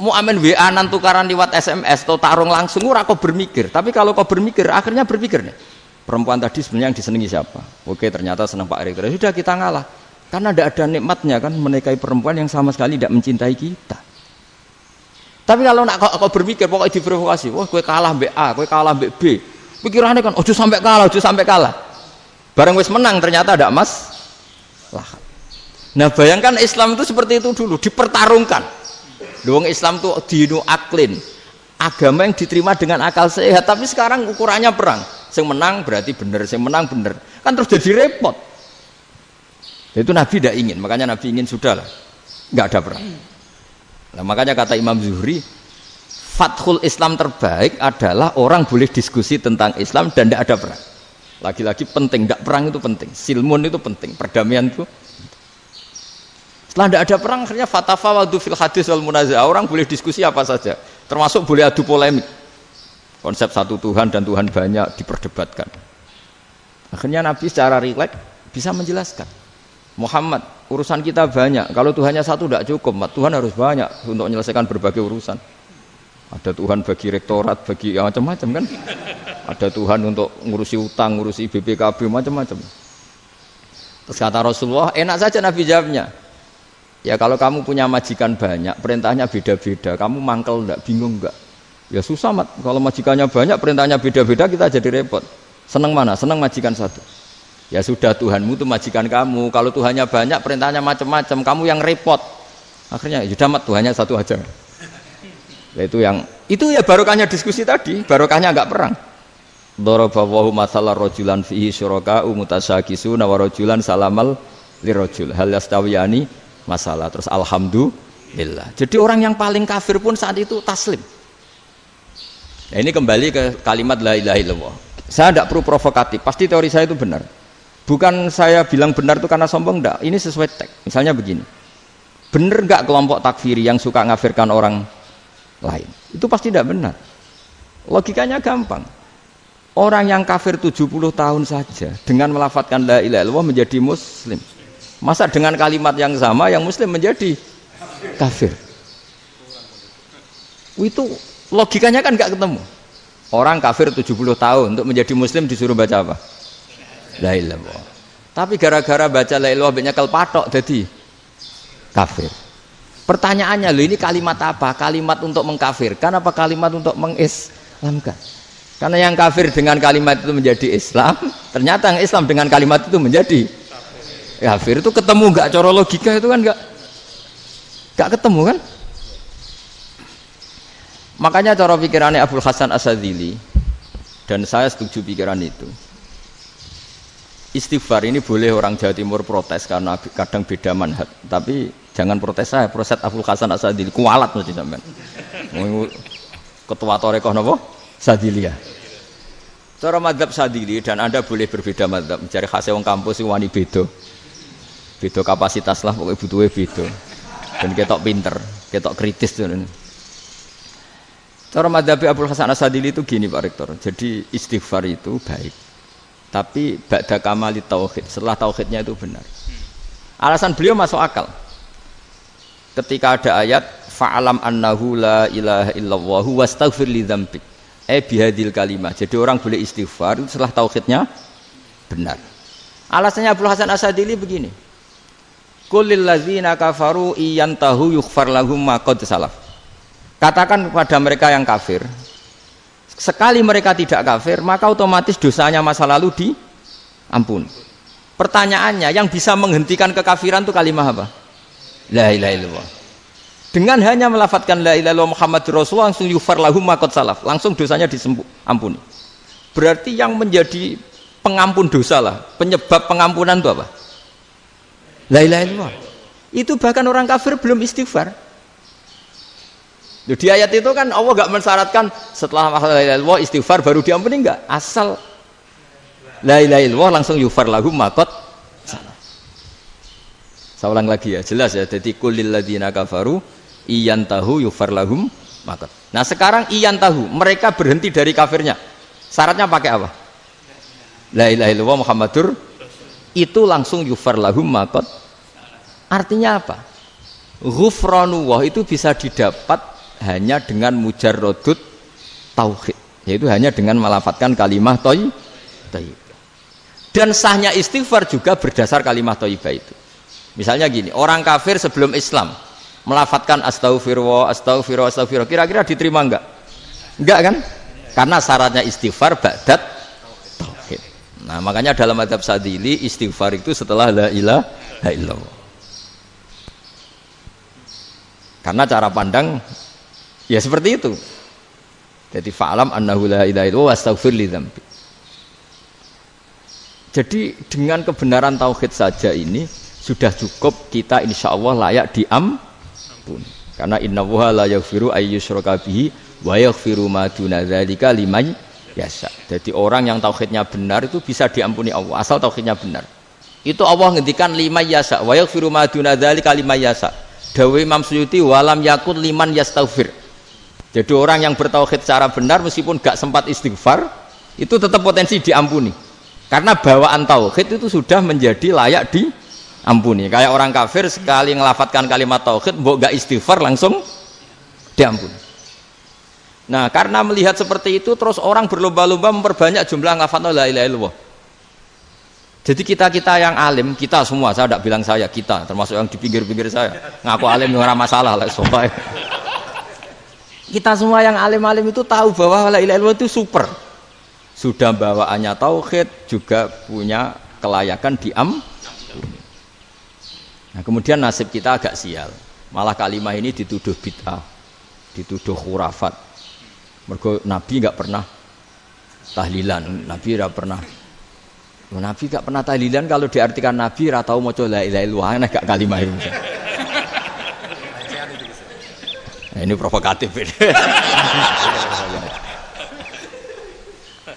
mau amen WA-an tukaran lewat SMS atau tarung langsung ora kau bermikir. Tapi kalau kau bermikir, akhirnya berpikir nih. Perempuan tadi sebenarnya yang disenangi siapa? Oke, ternyata senang Pak Erick. Sudah kita ngalah. Karena tidak ada nikmatnya kan menikahi perempuan yang sama sekali tidak mencintai kita. Tapi kalau nak kau berpikir pokoknya diprovokasi, wah gue kalah mbek A, gue kalah mbek B. Pikirannya kan ojo sampai kalah. Bareng wis menang ternyata ada emas. Lah. Nah, bayangkan Islam itu seperti itu dulu, dipertarungkan. Wong Islam itu dinu aklin. Agama yang diterima dengan akal sehat, tapi sekarang ukurannya perang. Yang menang berarti benar, yang menang benar. Kan terus jadi repot. Itu Nabi tidak ingin, makanya Nabi ingin sudahlah, nggak ada perang. Nah, makanya kata Imam Zuhri, fathul Islam terbaik adalah orang boleh diskusi tentang Islam dan tidak ada perang. Lagi-lagi penting, tidak perang itu penting, silmun itu penting, perdamaian itu. Setelah tidak ada perang, akhirnya fatafawadu fil hadis wal munaza'ah, orang boleh diskusi apa saja, termasuk boleh adu polemik. Konsep satu Tuhan dan Tuhan banyak diperdebatkan. Akhirnya Nabi secara rileks bisa menjelaskan, Muhammad, urusan kita banyak. Kalau Tuhannya satu tidak cukup, Tuhan harus banyak untuk menyelesaikan berbagai urusan. Ada Tuhan bagi rektorat, bagi macam-macam kan. Ada Tuhan untuk ngurusi utang, ngurusi BPKB, macam-macam. Terus kata Rasulullah, enak saja Nabi jawabnya. Ya kalau kamu punya majikan banyak, perintahnya beda-beda, kamu mangkel enggak, bingung enggak? Ya susah mat, kalau majikannya banyak, perintahnya beda-beda, kita jadi repot. Senang mana? Senang majikan satu. Ya sudah, Tuhanmu itu majikan kamu. Kalau Tuhannya banyak, perintahnya macam-macam, kamu yang repot. Akhirnya sudah mat, Tuhannya satu aja. Ya, itu ya barokahnya diskusi tadi, barokahnya enggak perang. Daraballahu mathalan rajulan fihi syuraka'u mutasyakisuna wa rajulan salamal lirajul hal yastawiyani masalah. Terus alhamdulillah. Jadi orang yang paling kafir pun saat itu taslim. Nah, ini kembali ke kalimat la ilaha illallah. Saya tidak perlu provokatif, pasti teori saya itu benar. Bukan saya bilang benar itu karena sombong, enggak. Ini sesuai teks. Misalnya begini, benar enggak kelompok takfiri yang suka ngafirkan orang lain? Itu pasti tidak benar. Logikanya gampang. Orang yang kafir 70 tahun saja dengan melafadzkan la ilaha illallah menjadi muslim. Masa dengan kalimat yang sama yang muslim menjadi kafir? Itu logikanya kan nggak ketemu. Orang kafir 70 tahun untuk menjadi muslim disuruh baca apa? La ilaha illallah. Tapi gara-gara baca la ilaha illallah banyak patok jadi kafir. Pertanyaannya, loh ini kalimat apa? Kalimat untuk mengkafirkan apa kalimat untuk mengislamkan? Karena yang kafir dengan kalimat itu menjadi Islam, ternyata yang Islam dengan kalimat itu menjadi kafir. Itu ketemu nggak? Cara logika itu kan nggak ketemu kan? Makanya cara pikirannya Abul Hasan Asyadzili, dan saya setuju pikiran itu. Istighfar ini boleh orang Jawa Timur protes karena kadang beda manhaj, tapi jangan protes saya, protes Abul Hasan Asyadzili kualat mesti sampean. Ketua Torekoh napa? Sadziliyah. Cara madzhab Sadzili, dan Anda boleh berbeda madzhab, mencari khasnya wong kampus sing wani beda. Beda kapasitas lah, pokoknya butuhnya beda. Dan ketok pinter, ketok kritis tuh. Cara madzhab Abul Hasan Asyadzili itu gini Pak Rektor. Jadi istighfar itu baik. Tapi ba'da kamali tauhid, setelah tauhidnya itu benar. Alasan beliau masuk akal. Ketika ada ayat fa'alam annahu la ilaha illallah wastaghfir li dzambik. Bihadil kalimah. Jadi orang boleh istighfar itu setelah tauhidnya benar. Alasannya Abul Hasan Asyadzili begini. Qul lil ladzina kafaru iyantahu yughfar lahum ma qad salaf. Katakan kepada mereka yang kafir, sekali mereka tidak kafir, maka otomatis dosanya masa lalu diampuni. Pertanyaannya, yang bisa menghentikan kekafiran itu kalimat apa? La ilaha illallah. Dengan hanya melafadzkan la ilaha illallah Muhammadur Rasulullah langsung yughfar lahum ma qad salaf, langsung dosanya diampuni. Berarti yang menjadi pengampun dosa lah, penyebab pengampunan itu apa? La ilaha illallah. Itu bahkan orang kafir belum istighfar. Di ayat itu kan Allah enggak mensyaratkan setelah la ilaha illallah istighfar baru diampuni, enggak. Asal la ilaha illallah langsung yughfar lahum ma qad salaf. Saya ulang lagi ya, jelas ya. Jadi qul lil ladzina kafaru iyantahu yughfar lahum ma qad. Nah, sekarang iyantahu, mereka berhenti dari kafirnya. Syaratnya pakai apa? La ilaha illallah Muhammadur, itu langsung yughfar lahum ma qad. Artinya apa? Ghufranullah itu bisa didapat hanya dengan mujarrodut tauhid, yaitu hanya dengan melafadzkan kalimat thayyibah. Dan sahnya istighfar juga berdasar kalimat thayyibah itu. Misalnya gini, orang kafir sebelum Islam melafadzkan astaghfirullah, astaghfirullah, astaghfirullah, kira-kira diterima enggak? Enggak kan? Karena syaratnya istighfar ba'dat tauhid. Nah, makanya dalam madzhab Sadzili istighfar itu setelah la ilaha illallah. Karena cara pandang ya seperti itu. Jadi fa'alam annahu la ilaha illallah wastaghfir li dzambi. Jadi dengan kebenaran tauhid saja ini sudah cukup kita insya Allah layak diampuni. Karena innallaha la yaghfiru ayyusyraka bihi wa yaghfiru ma duna dzalika liman yasha. Jadi orang yang tauhidnya benar itu bisa diampuni Allah asal tauhidnya benar. Itu Allah ngendikan liman yasha wa yaghfiru ma duna dzalika liman yasha. Dawe Imam Suyuti walam yakun liman yastaghfir. Jadi orang yang bertauhid secara benar meskipun gak sempat istighfar itu tetap potensi diampuni. Karena bawaan tauhid itu sudah menjadi layak diampuni. Kayak orang kafir sekali ngelafadzkan kalimat tauhid mbok gak istighfar langsung diampuni. Nah, karena melihat seperti itu terus orang berlomba-lomba memperbanyak jumlah ngelafadzkan la ilaha illallah. Jadi kita yang alim, kita semua, saya tidak bilang saya, kita termasuk yang di pinggir-pinggir saya ngaku alim ora masalah lah sopai. Kita semua yang alim-alim itu tahu bahwa la ilaha illallah itu super. Sudah bawaannya tauhid, juga punya kelayakan diampuni. Nah, kemudian nasib kita agak sial. Malah kalimat ini dituduh bid'ah, dituduh khurafat. Mergo Nabi enggak pernah tahlilan, Nabi enggak pernah. Nabi gak pernah tahlilan, kalau diartikan Nabi ora tau maca la ilaha illallah, nek gak kalimat itu. Nah, ini provokatif ini.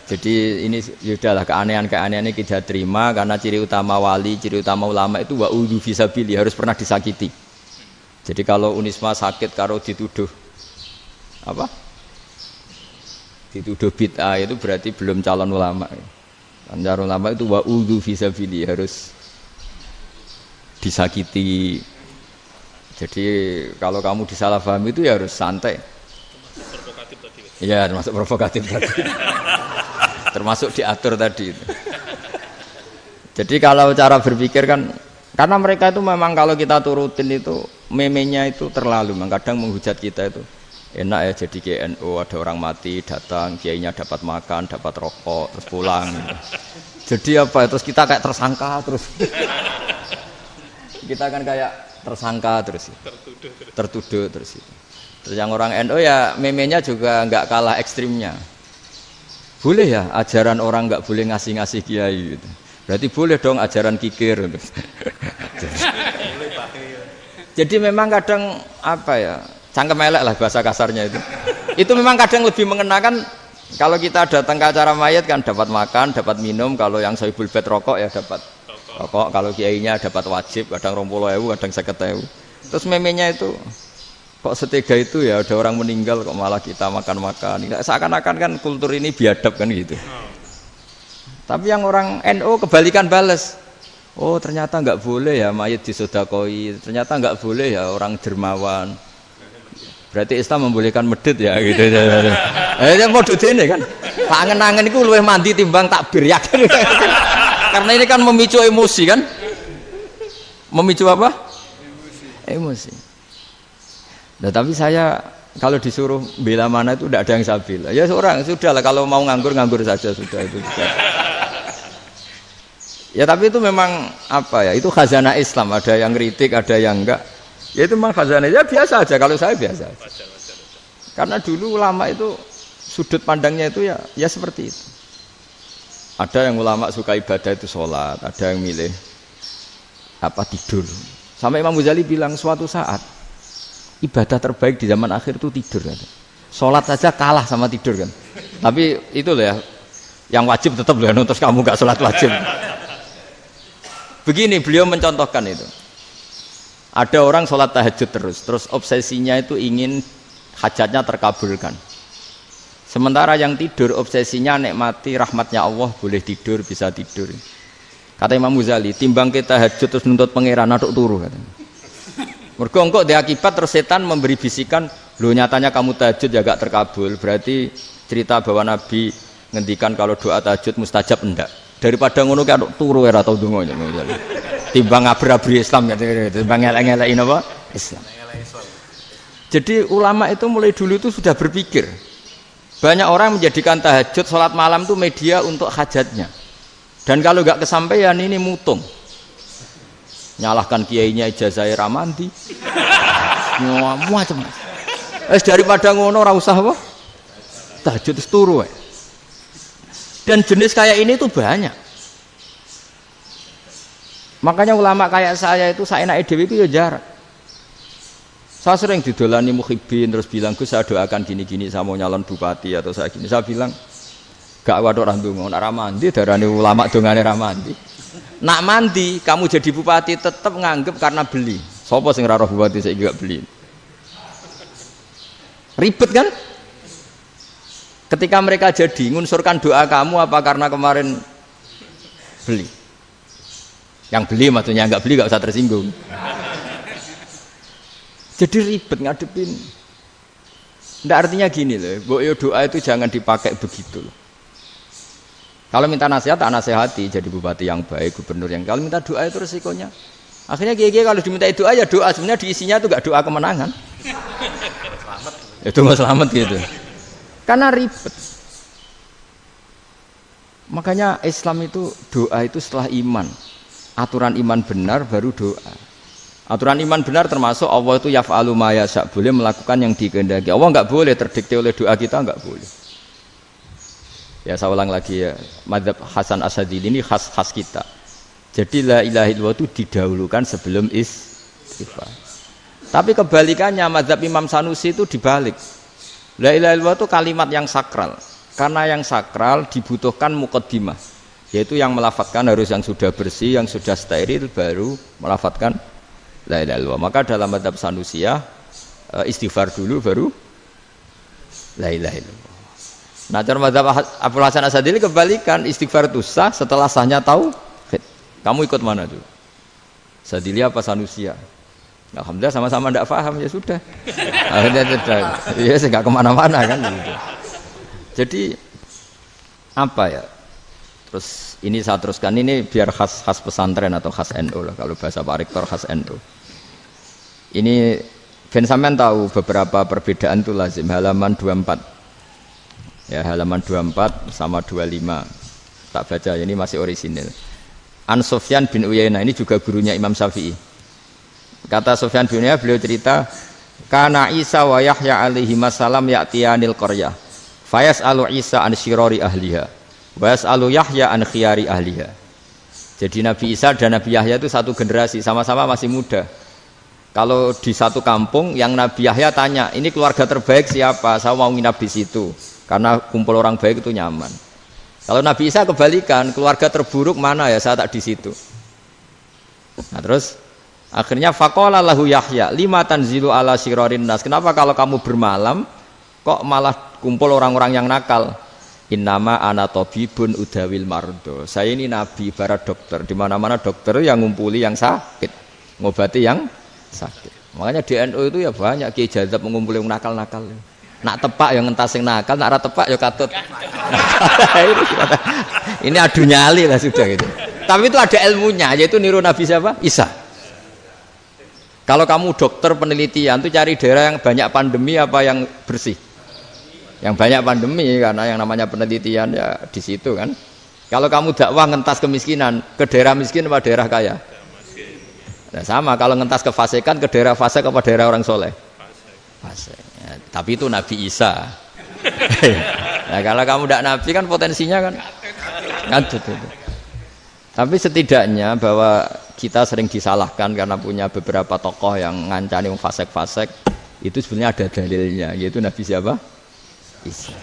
Jadi ini sudahlah keanehan-keanehan ini kita terima karena ciri utama wali, ciri utama ulama itu wa udhu fisabili, harus pernah disakiti. Jadi kalau Unisma sakit karo dituduh apa? Dituduh bid'ah itu berarti belum calon ulama. Calon ulama itu wa udhu fisabili, harus disakiti. Jadi kalau kamu disalahpahami itu ya harus santai. Provokatif tadi. Iya, termasuk provokatif tadi. Termasuk diatur tadi. Jadi kalau cara berpikir kan, karena mereka itu memang kalau kita turutin itu memenya itu terlalu, kadang menghujat kita itu. Enak ya jadi KNU, ada orang mati datang, kiainya dapat makan, dapat rokok, terus pulang. Jadi apa? Terus kita kayak tersangka terus. Kita kan kayak tersangka terus. Tertuduh terus. Terus yang orang NU ya memenya juga nggak kalah ekstrimnya. Boleh ya ajaran orang nggak boleh ngasih kiai gitu. Berarti boleh dong ajaran kikir. Jadi memang kadang apa ya? Cangkem elek lah bahasa kasarnya itu. Itu memang kadang lebih mengenakan kalau kita datang ke acara mayat kan dapat makan, dapat minum. Kalau yang sohibul bed rokok ya dapat rokok. Kalau kiainya dapat wajib, kadang 20.000, kadang 50.000. Terus memenya itu kok setega itu ya ada orang meninggal kok malah kita makan-makan. Seakan-akan kan kultur ini biadab kan gitu. Tapi yang orang NU kebalikan bales. Oh ternyata nggak boleh ya mayat disodakoi. Ternyata nggak boleh ya orang dermawan. Berarti Islam membolehkan medit ya gitu. Yang modus ini kan. Angen-angen itu luwih mandi timbang takbir ya kan. Karena ini kan memicu emosi kan. Memicu apa? Emosi. Nah, tapi saya kalau disuruh bela mana itu tidak ada yang saya bela. Ya seorang sudah lah kalau mau nganggur saja sudah itu. Ya tapi itu memang apa ya? Itu khazanah Islam. Ada yang kritik, ada yang enggak. Ya itu memang khazanah, ya biasa aja kalau saya biasa. Karena dulu ulama itu sudut pandangnya itu ya seperti itu. Ada yang ulama suka ibadah itu sholat, ada yang milih apa tidur. Sampai Imam Ghazali bilang suatu saat ibadah terbaik di zaman akhir itu tidur. Sholat saja kalah sama tidur kan. Tapi itu loh ya, yang wajib tetap loh, terus kamu gak sholat wajib. Begini beliau mencontohkan itu. Ada orang sholat tahajud terus obsesinya itu ingin hajatnya terkabulkan. Sementara yang tidur obsesinya nikmati rahmatnya Allah, boleh tidur, bisa tidur. Kata Imam Ghazali, timbang kita tahajud terus nuntut pangeran aduk turu katanya. Mergo engko dia akibat terus setan memberi bisikan, "Lho nyatanya kamu tahajud ya gak terkabul." Berarti cerita bahwa Nabi ngendikan kalau doa tahajud mustajab enggak. Daripada ngono ki aduk turu ora tau ndonga Imam Ghazali. Timbang ngabri-abri Islam gitu, timbang ngelek-ngelekin apa? Islam. Jadi ulama itu mulai dulu itu sudah berpikir. Banyak orang menjadikan tahajud, sholat malam itu media untuk hajatnya. Dan kalau nggak kesampaian ini mutung. Nyalahkan kiainya ijazah ramandi. Macam. Daripada ngono ora usah apa? Tahajud turu. Dan jenis kayak ini tuh banyak. Makanya ulama kayak saya itu saya naik dewi itu ya jarak. Saya sering didolani muhibbin terus bilang Gus saya doakan gini-gini saya mau nyalon bupati atau saya gini. Saya bilang gak waduh orang dongo nak ramandi darani ulama dongane ramandi. Nak mandi kamu jadi bupati tetap nganggep karena beli. Sopo sing ora roh bupati saya gak beli. Ribet kan? Ketika mereka jadi ngunsurkan doa kamu apa karena kemarin beli? Yang beli maksudnya nggak beli nggak usah tersinggung. Jadi ribet ngadepin. Nggak artinya gini loh, boyo doa itu jangan dipakai begitu loh. Kalau minta nasihat, tak nasihati jadi bupati yang baik, gubernur yang. Kalau minta doa itu resikonya. Akhirnya kiai kalau diminta doa ya doa sebenarnya diisinya itu nggak doa kemenangan. Itu nggak selamat gitu. Karena ribet. Makanya Islam itu doa itu setelah iman. Aturan iman benar baru doa. Aturan iman benar termasuk Allah itu yaf'alu ma yasha, boleh melakukan yang dikehendaki. Allah enggak boleh terdikte oleh doa kita, enggak boleh. Ya saya ulang lagi ya, mazhab Hasan Asy'adili ini khas kita. Jadi la ilaha illallah itu didahulukan sebelum istighfar. Tapi kebalikannya mazhab Imam Sanusi itu dibalik. La ilaha illallah itu kalimat yang sakral. Karena yang sakral dibutuhkan muqaddimah. Yaitu yang melafadzkan harus yang sudah bersih, yang sudah steril baru melafadzkan la ilaha illallah. Maka dalam mazhab Sanusiyah istighfar dulu baru la ilaha illallah. Nah, cara mazhab Abu Hasan Asy'adili kebalikan, istighfar itu sah setelah sahnya tauhid. Kamu ikut mana dulu? Asy'adili apa Sanusiyah? Alhamdulillah sama-sama tidak paham ya sudah. Akhirnya sudah. Ya saya nggak kemana-mana kan gitu. Jadi apa ya? Terus ini saya teruskan ini biar khas pesantren atau khas NU lah kalau bahasa Pak Rektor khas NU. Ini Ben sampean tahu beberapa perbedaan itu lazim. Halaman 24. Ya, halaman 24 sama 25. Tak baca, ini masih orisinil. An Sufyan bin Uyainah, ini juga gurunya Imam Syafi'i. Kata Sufyan bin Uyainah, beliau cerita, kana Isa wa Yahya alaihi masalam ya'tiyanil qaryah. Fayas'alu Isa an syirari ahliha. Wa yas'alu Yahya an khiyari ahliha. Jadi Nabi Isa dan Nabi Yahya itu satu generasi, sama-sama masih muda. Kalau di satu kampung yang Nabi Yahya tanya, ini keluarga terbaik siapa? Saya mau nginap di situ. Karena kumpul orang baik itu nyaman. Kalau Nabi Isa kebalikan, keluarga terburuk mana ya? Saya tak di situ. Nah, terus akhirnya faqala lahu Yahya, lima tanzilu ala syirarin nas. Kenapa kalau kamu bermalam kok malah kumpul orang-orang yang nakal? Innama ana tabibun udawil mardo. Saya ini nabi ibarat dokter. Di mana-mana dokter yang ngumpuli yang sakit, ngobati yang sakit. Makanya di NU itu ya banyak kiai jazab mengumpuli yang nakal-nakal. Nak tepak yang entas yang nakal, nak ora tepak ya katut. Ini adu nyali lah sudah gitu. Tapi itu ada ilmunya, yaitu niru Nabi siapa? Isa. Kalau kamu dokter penelitian itu cari daerah yang banyak pandemi apa yang bersih? Yang banyak pandemi, karena yang namanya penelitian ya di situ kan. Kalau kamu dakwah ngentas kemiskinan, ke daerah miskin apa daerah kaya? Nah, sama kalau ngentas kefasikan, ke daerah fasik apa daerah orang soleh? Fasik. Ya, tapi itu Nabi Isa. Nah, kalau kamu tidak Nabi kan potensinya kan ngantut itu. Tapi setidaknya bahwa kita sering disalahkan karena punya beberapa tokoh yang ngancani fasik-fasik, itu sebenarnya ada dalilnya, yaitu Nabi siapa? Isa.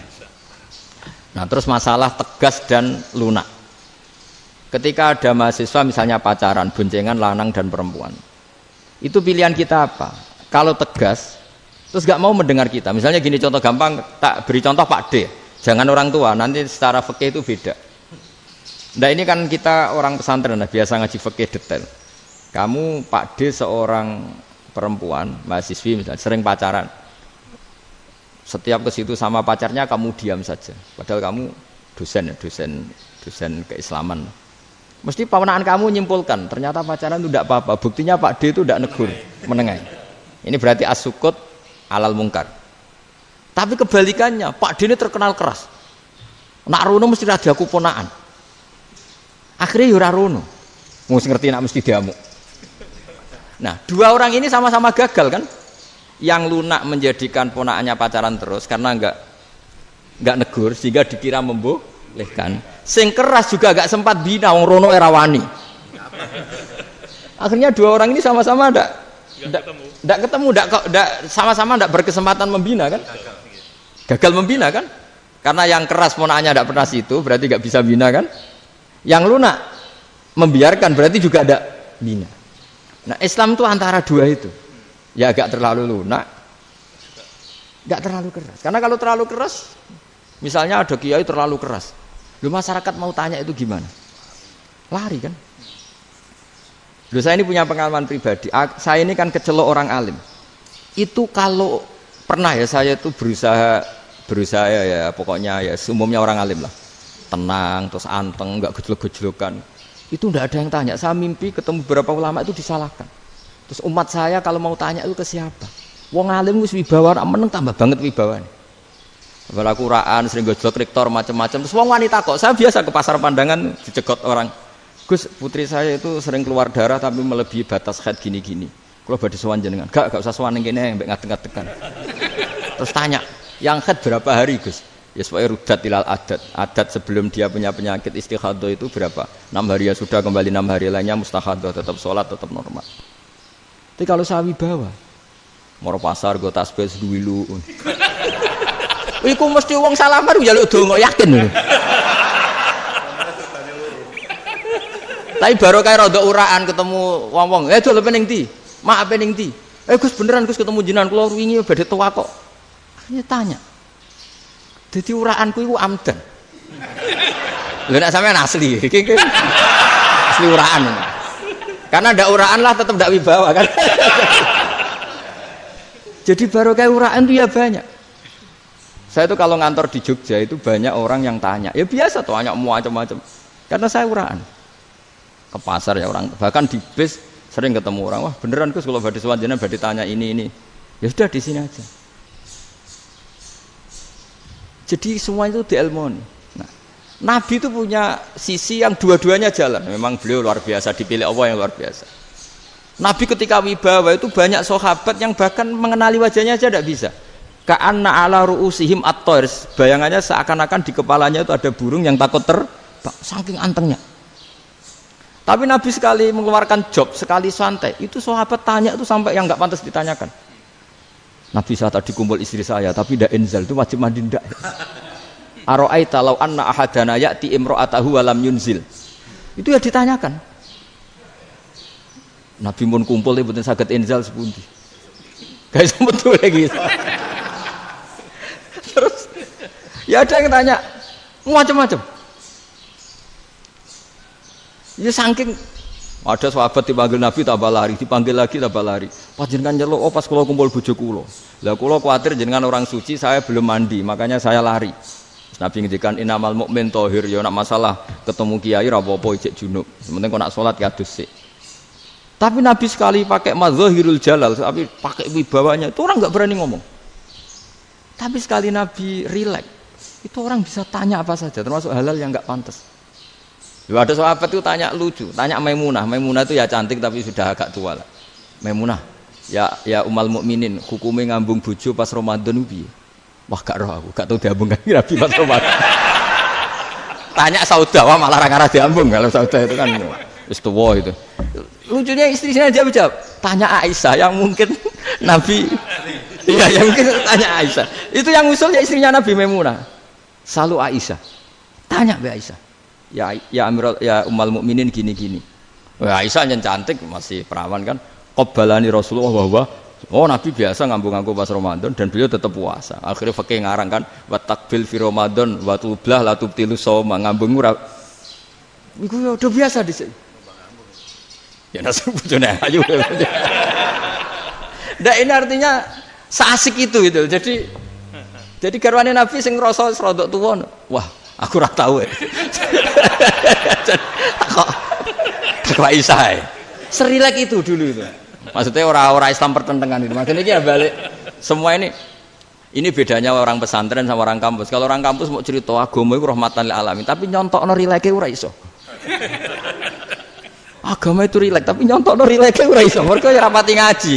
Nah, terus masalah tegas dan lunak. Ketika ada mahasiswa misalnya pacaran, boncengan lanang dan perempuan, itu pilihan kita apa? Kalau tegas, terus gak mau mendengar kita. Misalnya gini, contoh gampang, tak beri contoh Pak D. Jangan orang tua, nanti secara fikih itu beda. Nah, ini kan kita orang pesantren, nah, biasa ngaji fikih detail. Kamu Pak D seorang perempuan, mahasiswi misalnya, sering pacaran. Setiap ke situ sama pacarnya kamu diam saja. Padahal kamu dosen keislaman. Mesti pamanaan kamu nyimpulkan, ternyata pacaran itu tidak apa-apa. Buktinya Pak D itu tidak negur, menengai. Ini berarti as-sukut alal mungkar. Tapi kebalikannya, Pak D ini terkenal keras. Nak rono mesti ada aku ponaan. Akhirnya yura rono. Mesti ngerti nak mesti diamuk. Nah, dua orang ini sama-sama gagal kan? Yang lunak menjadikan ponaannya pacaran terus karena enggak negur sehingga dikira membolehkan. Sing keras juga enggak sempat bina wong rono era wani. Akhirnya dua orang ini sama-sama enggak ketemu, sama-sama enggak berkesempatan membina kan? Gagal membina kan? Karena yang keras ponaannya enggak pernah situ, berarti enggak bisa bina kan? Yang lunak membiarkan berarti juga ada bina. Nah, Islam itu antara dua itu. Ya agak terlalu lunak, enggak terlalu keras. Karena kalau terlalu keras, misalnya ada kiai terlalu keras, lu masyarakat mau tanya itu gimana? Lari kan? Lu saya ini punya pengalaman pribadi. Saya ini kan kecelok orang alim. Itu kalau pernah ya saya itu berusaha ya pokoknya ya umumnya orang alim lah. Tenang, terus anteng, enggak gejlok-gejlokan. Itu enggak ada yang tanya. Saya mimpi ketemu beberapa ulama itu disalahkan. Terus umat saya kalau mau tanya itu ke siapa? Wong alim wis wibawa, meneng tambah banget wibawane. Bala Qur'an sering gojlok rektor macam-macam. Terus wong wanita kok, saya biasa ke pasar pandangan dicegot orang. Gus, putri saya itu sering keluar darah tapi melebihi batas haid gini-gini. Kalau badhe sowan jenengan, gak usah sowan ning kene mbek ngadeg-ngadegan. Terus tanya, yang haid berapa hari, Gus? Ya supaya rudat ilal adat sebelum dia punya penyakit istihadah itu berapa? 6 hari ya sudah, kembali 6 hari lainnya mustahadah, tetap sholat, tetap normal. Tapi kalau saya wibawa, moro pasar gue tasbih seduwilu. Iku mesti wong salaman njaluk donga yakin. Tapi baru kayak rada uraan ketemu wong-wong, dolen ning ndi? Mak ape ning ndi? Gus beneran Gus ketemu jenengan kula wingi badhe tuwa kok. Akhirnya tanya. Dadi uraanku iku amdan. Lha nek sampean asli, iki asli uraan. Karena ndak uraan lah tetap ndak wibawa kan. Jadi baru kayak uraan itu ya banyak. Saya itu kalau ngantor di Jogja itu banyak orang yang tanya. Ya biasa tuh tanya macam-macam. Karena saya uraan. Ke pasar ya orang, bahkan di bis sering ketemu orang, wah beneran Gus kalau badhe sowan jenengan badhe tanya ini. Ya sudah di sini aja. Jadi semua itu diilmoni. Nah, Nabi itu punya sisi yang dua-duanya jalan. Memang beliau luar biasa, dipilih Allah yang luar biasa. Nabi ketika wibawa itu banyak sahabat yang bahkan mengenali wajahnya aja tidak bisa. Ka'anna ala ru'usihim at-thair. Bayangannya seakan-akan di kepalanya itu ada burung yang takut terbang, saking antengnya. Tapi Nabi sekali mengeluarkan job, sekali santai, itu sahabat tanya itu sampai yang nggak pantas ditanyakan. Nabi saat tadi kumpul istri saya, tapi tidak inzal, itu wajib mandi ndak? Aro'aita law anna ahadana ya'ti imro'atahu walam yunzil. Itu ya ditanyakan. Nabi mun kumpul itu betul saged inzal sepundi. Guys betul lagi. Terus ya ada yang tanya macam-macam. Ya saking ada sahabat dipanggil Nabi tambah lari, dipanggil lagi tambah lari. Panjenengan nyeluk, oh pas kula kumpul bojo kula. Lah kula kuwatir jenengan orang suci, saya belum mandi, makanya saya lari. Terus Nabi ngendikan innamal mukmin thahir, ya nak masalah ketemu kiai ra apa-apa ijek junub. Penting kok nak salat ya adus sik. Tapi Nabi sekali pakai madzahirul jalal, tapi pakai wibawanya, itu orang enggak berani ngomong. Tapi sekali Nabi rileks, itu orang bisa tanya apa saja, termasuk halal yang enggak pantas. Ada sahabat itu tanya lucu, tanya Maimunah. Maimunah itu ya cantik tapi sudah agak tua lah. Maimunah, ya umal mukminin, hukumnya ngambung bojo pas Ramadan piye? Wah gak roh aku, gak tahu diambung kan Nabi pas Ramadan. Tanya Saudah, wah malah ra diambung kalau Saudah itu kan wis tuwa itu. Lucunya istrinya dia jawab, tanya Aisyah yang mungkin Nabi. Iya, yang mungkin tanya Aisyah. Itu yang usulnya istrinya Nabi Maimunah. Selalu Aisyah. Tanya Mbak Aisyah. Ya Amirul ya umal mukminin gini-gini. Wah, Aisyah yang cantik masih perawan kan. Qabbalani Rasulullah bahwa Nabi biasa ngambung-ngambung pas Ramadan dan beliau tetap puasa. Akhirnya fakih ngarang kan wa takbil fi Ramadan wa tublah la tubtilu shauma ngambung ora. Iku ya udah biasa di sini. Ya nasi bojone ayu. Nah, ini artinya seasik itu gitu. Jadi garwane Nabi sing ngrasa rodok tuwa. Wah, aku ora tahu. Kok Aisyah. Serilek itu dulu itu. Maksudnya orang Islam pertentangan itu. Maksudnya ini ya balik semua ini bedanya orang pesantren sama orang kampus. Kalau orang kampus mau cerita agama itu rahmatan lil alamin, tapi nyontokno rileke ora iso. Agama itu rilek, tapi nyontokno rileke ora iso. Mergo ya rapati ngaji.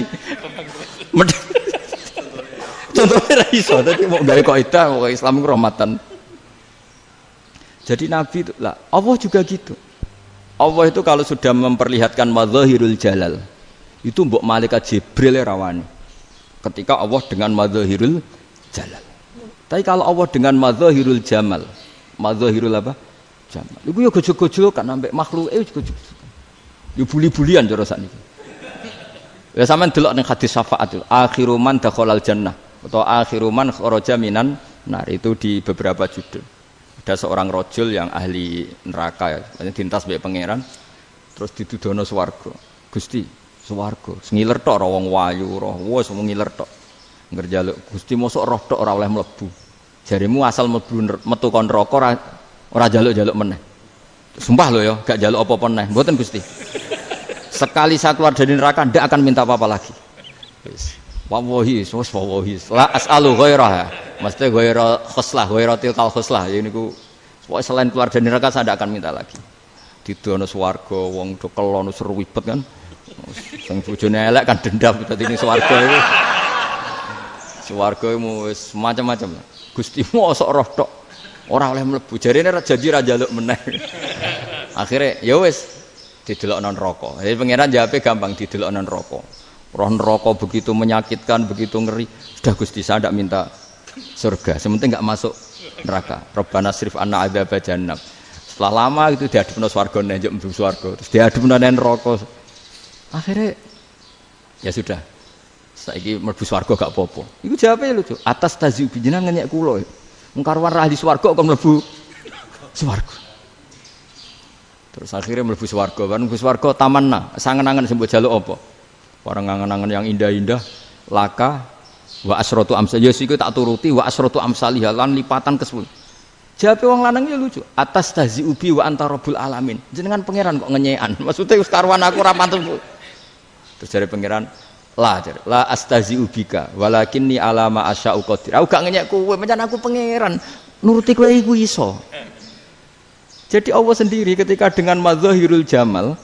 Contohnya ora iso, dadi mau gawe kaidah kok Islam itu rahmatan. Jadi Nabi itu lah, Allah juga gitu. Allah itu kalau sudah memperlihatkan madzahirul jalal, itu mbok malaikat Jibril rawani. Ketika Allah dengan madzahirul jalal. Tapi kalau Allah dengan madzahirul jamal, madzahirul apa? Jamal. Iku yo gojol-gojol kan ambek makhluke gojol. Yo buli-bulian cara sakniki. Ya sampean delok ning hadis syafaat itu, akhiru man dakhalal jannah atau akhiru man kharaja minan nar, itu di beberapa judul. Ada seorang rojul yang ahli neraka ya, dintas mbek pangeran, terus ditudono swarga. Gusti, swarga, ngiler tok ora wong wayu, roh wis ngiler tok. Ngerjaluk Gusti mosok roh tok ora oleh mlebu. Jarimu asal mlebu metu kon neraka ora jaluk-jaluk meneh. Sumpah lho ya, gak jaluk apa-apa meneh. Mboten Gusti. Sekali saya keluar dari neraka ndak akan minta apa-apa lagi. Wis. Wallahi, wallahi. La as'alu ghairaha. Mesti ghaira khoslah, ghaira tilkal khoslah. Ya niku pokoke selain keluar dari neraka saya ndak akan minta lagi. Didono swarga wong do kelon seruwibet kan. Sing bojone elek kan dendam dadi ning swarga iku. Swarga iku wis macam-macam. Gusti mosok roh tok ora oleh mlebu. Jarine janji ra njaluk meneh. Akhire ya wis didelokno neraka. Jadi pangeran jawabe gampang, didelokno neraka. Roh neraka begitu menyakitkan, begitu ngeri. Sudah Gusti saya tidak minta surga, sementing enggak masuk neraka. Rabbana srif anna adzab jahannam. Setelah lama itu diadepno swarga njuk mlebu swarga, terus diadepno nang neraka. Akhirnya ya sudah. Saiki mlebu swarga gak apa-apa. Iku jawabe lucu. Atas tazyub jenengan ngenyek kula. Wong karuan ra ahli swarga kok mlebu swarga. Terus akhirnya mlebu swarga, kan mlebu swarga tamanna, sangen-angen sing mbok jaluk apa? Orang angen-angen yang indah-indah, laka wa asratu amsal. Ya siku tak turuti wa asratu amsalih lan lipatan ke-10. Jawabe wong lanang ya lucu. Atas taziubi wa anta rabbul alamin. Jenengan pangeran kok ngenyekan. Maksudnya wis karuan aku ora pantes. Terus jare pangeran, La astazi'u bika walakinni ala ma asya'u qadir. Aku gak ngenyek kowe, pancen aku pangeran. Nuruti kowe iku iso. Jadi Allah sendiri ketika dengan madzahirul jamal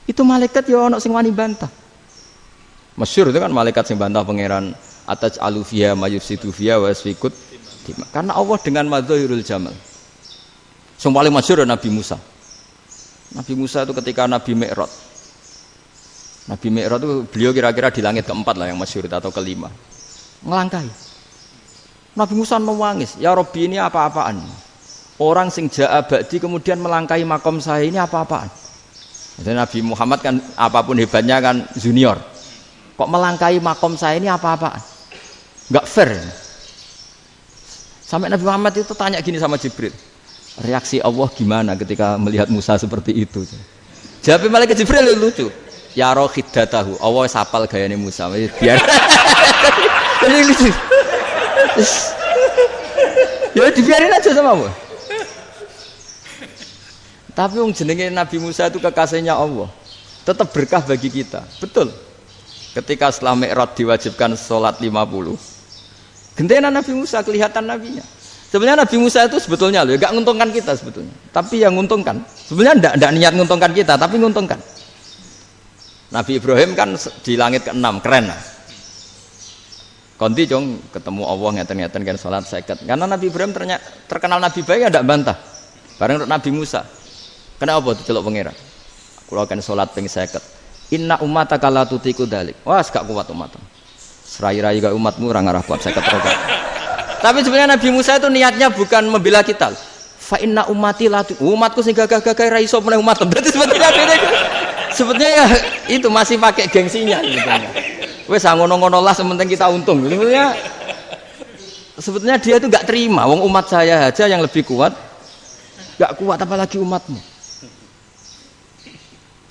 itu malaikat ya ono sing wani bantah. Masyhur itu kan malaikat sing bantah pangeran ataj alufia mayufsidu fiya wa yasfikut. Karena Allah dengan madzahirul jamal. Yang paling masyhur Nabi Musa. Nabi Musa itu ketika Nabi Mi'raj. Nabi Mi'raj itu beliau kira-kira di langit keempat lah yang masyhur atau kelima. Ngelangkai. Nabi Musa nangis, "Ya Rabbi, ini apa-apaan? Orang sing ja'a ba'di kemudian melangkai makom saya, ini apa-apaan?" Dan Nabi Muhammad kan apapun hebatnya kan junior. Kok melangkai makom saya ini apa-apaan? Enggak fair. Sampai Nabi Muhammad itu tanya gini sama Jibril. Reaksi Allah gimana ketika melihat Musa seperti itu? Jawab malaikat Jibril lucu. Ya rohidatahu, Allah sapal gayane Musa, biar. Ini lucu. Ya dibiarin aja sama Allah. Tapi wong jenenge Nabi Musa itu kekasihnya Allah. Tetap berkah bagi kita. Betul. Ketika setelah Mi'raj diwajibkan sholat 50. Gentenan Nabi Musa kelihatan nabinya. Sebenarnya Nabi Musa itu sebetulnya loh, enggak nguntungkan kita sebetulnya. Tapi yang nguntungkan. Sebenarnya enggak niat nguntungkan kita, tapi nguntungkan. Nabi Ibrahim kan di langit ke-6, keren lah. Konti jong ketemu Allah ngeten-ngeten kan salat 50. Karena Nabi Ibrahim terkenal Nabi baik enggak bantah. Bareng Nabi Musa. Kenapa diceluk pangeran? Kula kan salat ping 50. Inna ummataka la tutiku dalik. Wah, gak kuat umatmu. Serai-rai gak umatmu ora ngarah kuat 50 rokaat. Tapi sebenarnya Nabi Musa itu niatnya bukan membela kita. Fa inna ummati la umatku sing gagah-gagah ra iso meneh umat. Berarti sebetulnya beda. Sebetulnya ya itu masih pakai gengsinya sebetulnya. Wes ngono-ngono lah sementing kita untung. Sebetulnya dia itu enggak terima wong umat saya aja yang lebih kuat. Enggak kuat apalagi umatmu.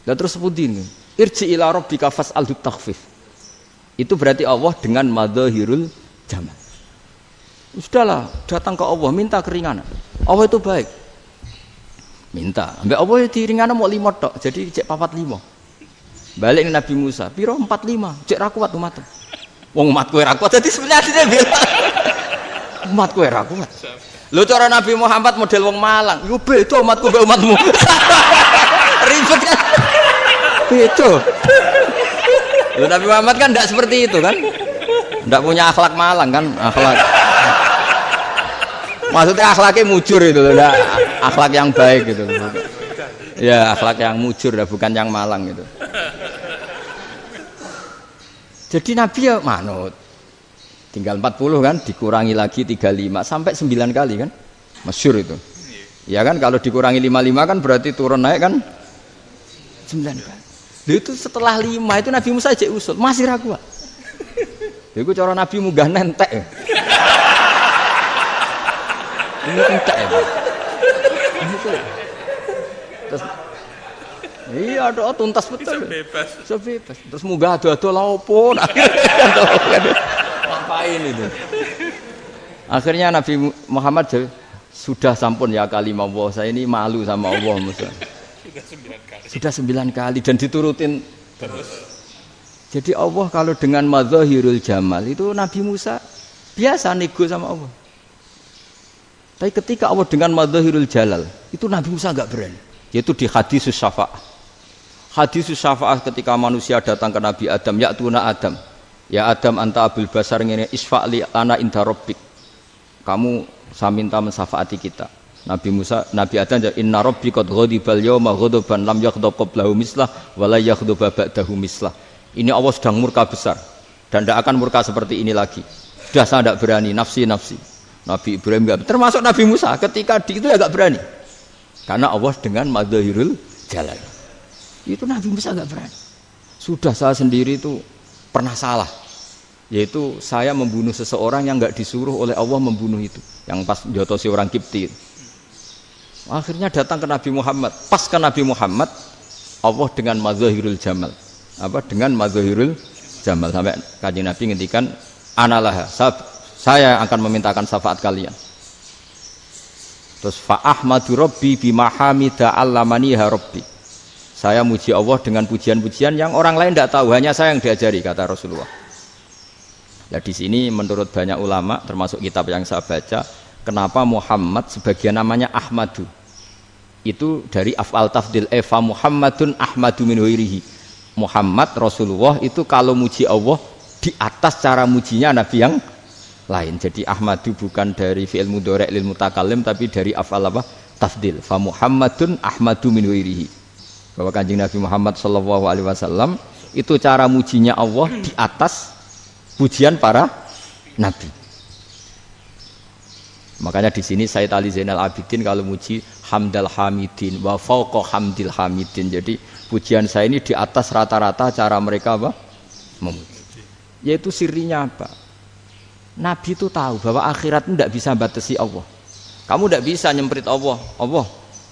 Lah terus sebutin irji ila rabbika fas'alhu takhfif. Itu berarti Allah dengan madzahirul jamal. Sudahlah, datang ke Allah minta keringanan. Allah itu baik. Minta, ambek Allah ya diringana mau 5 tok, jadi cek 45. Balik ke Nabi Musa, piro 45, cek ra kuat umat. Wong umatku ra kuat, jadi sebenarnya dia bilang umatku ra kuat. Lho cara Nabi Muhammad model wong Malang, yo beda umatku mbek umatmu. Ribet kan? Beda. Lho Nabi Muhammad kan enggak seperti itu kan? Enggak punya akhlak Malang kan, akhlak. Maksudnya akhlaknya mujur itu loh, akhlak yang baik gitu. Ya akhlak yang mujur, bukan yang Malang gitu. Jadi Nabi ya manut. Tinggal 40 kan, dikurangi lagi 35 sampai 9 kali kan, masyhur itu. Ya kan kalau dikurangi 55 kan berarti turun naik kan 9 kali. Itu setelah 5 itu Nabi Musa aja usul, masih ragu. Itu cara Nabi munggah nentek. Ini entek ya. Terus iya ada tuntas betul. Bisa bebas. Terus munggah ado-ado lha opo? Ngapain itu? Akhirnya Nabi Muhammad sudah sampun ya kalimah Allah, saya ini malu sama Allah Musa. Sudah 9 kali dan diturutin terus. Jadi Allah kalau dengan madzahirul jamal itu Nabi Musa biasa nego sama Allah. Tapi ketika Allah dengan madzahirul jalal itu Nabi Musa enggak berani. Yaitu di hadisus syafa'ah. Hadisus syafa'ah ketika manusia datang ke Nabi Adam, ya'tuna Adam. Ya Adam anta abul basar ngene isfa'li ana inda rabbik. Kamu saya minta mensafaati kita. Nabi Musa, Nabi Adam inna rabbi qad ghadibal yawma ghadaban lam yaghdab qablahu mislah wa la yaghdab ba'dahu mislah. Ini Allah sedang murka besar dan tidak akan murka seperti ini lagi. Sudah saya tidak berani, nafsi. Nabi Ibrahim enggak, termasuk Nabi Musa ketika itu agak berani. Karena Allah dengan madzahirul jalal. Itu Nabi Musa enggak berani. Sudah saya sendiri itu pernah salah. Yaitu saya membunuh seseorang yang enggak disuruh oleh Allah membunuh itu. Yang pas jotosi orang Kipti. Akhirnya datang ke Nabi Muhammad. Pas ke Nabi Muhammad Allah dengan madzahirul jamal. Dengan madzahirul jamal sampai Kanjeng Nabi ngendikan analah saya akan memintakan syafaat kalian. Terus fa ahmadu rabbi bima hamida allamaniha rabbi. Saya muji Allah dengan pujian-pujian yang orang lain tidak tahu, hanya saya yang diajari, kata Rasulullah. Nah di sini menurut banyak ulama, termasuk kitab yang saya baca, kenapa Muhammad sebagian namanya Ahmadu? Itu dari af'al tafdil, fa Muhammadun Ahmadu min ghairihi. Muhammad Rasulullah itu kalau muji Allah di atas cara mujinya Nabi yang lain. Jadi Ahmadu bukan dari fi'il mudhari' lil mutakallim, tapi dari af'al apa? Tafdil. Fa Muhammadun Ahmadu min ghairihi. Bahwa Kanjeng Nabi Muhammad sallallahu alaihi wasallam itu cara mujinya Allah di atas pujian para nabi. Makanya di sini Sayyid Ali Zainal Abidin kalau muji hamdal hamidin wa fauqa hamdil hamidin. Jadi pujian saya ini di atas rata-rata cara mereka apa? Memuji. Yaitu sirinya apa? Nabi itu tahu bahwa akhirat itu tidak bisa batasi Allah. Kamu tidak bisa nyemprit Allah. Allah,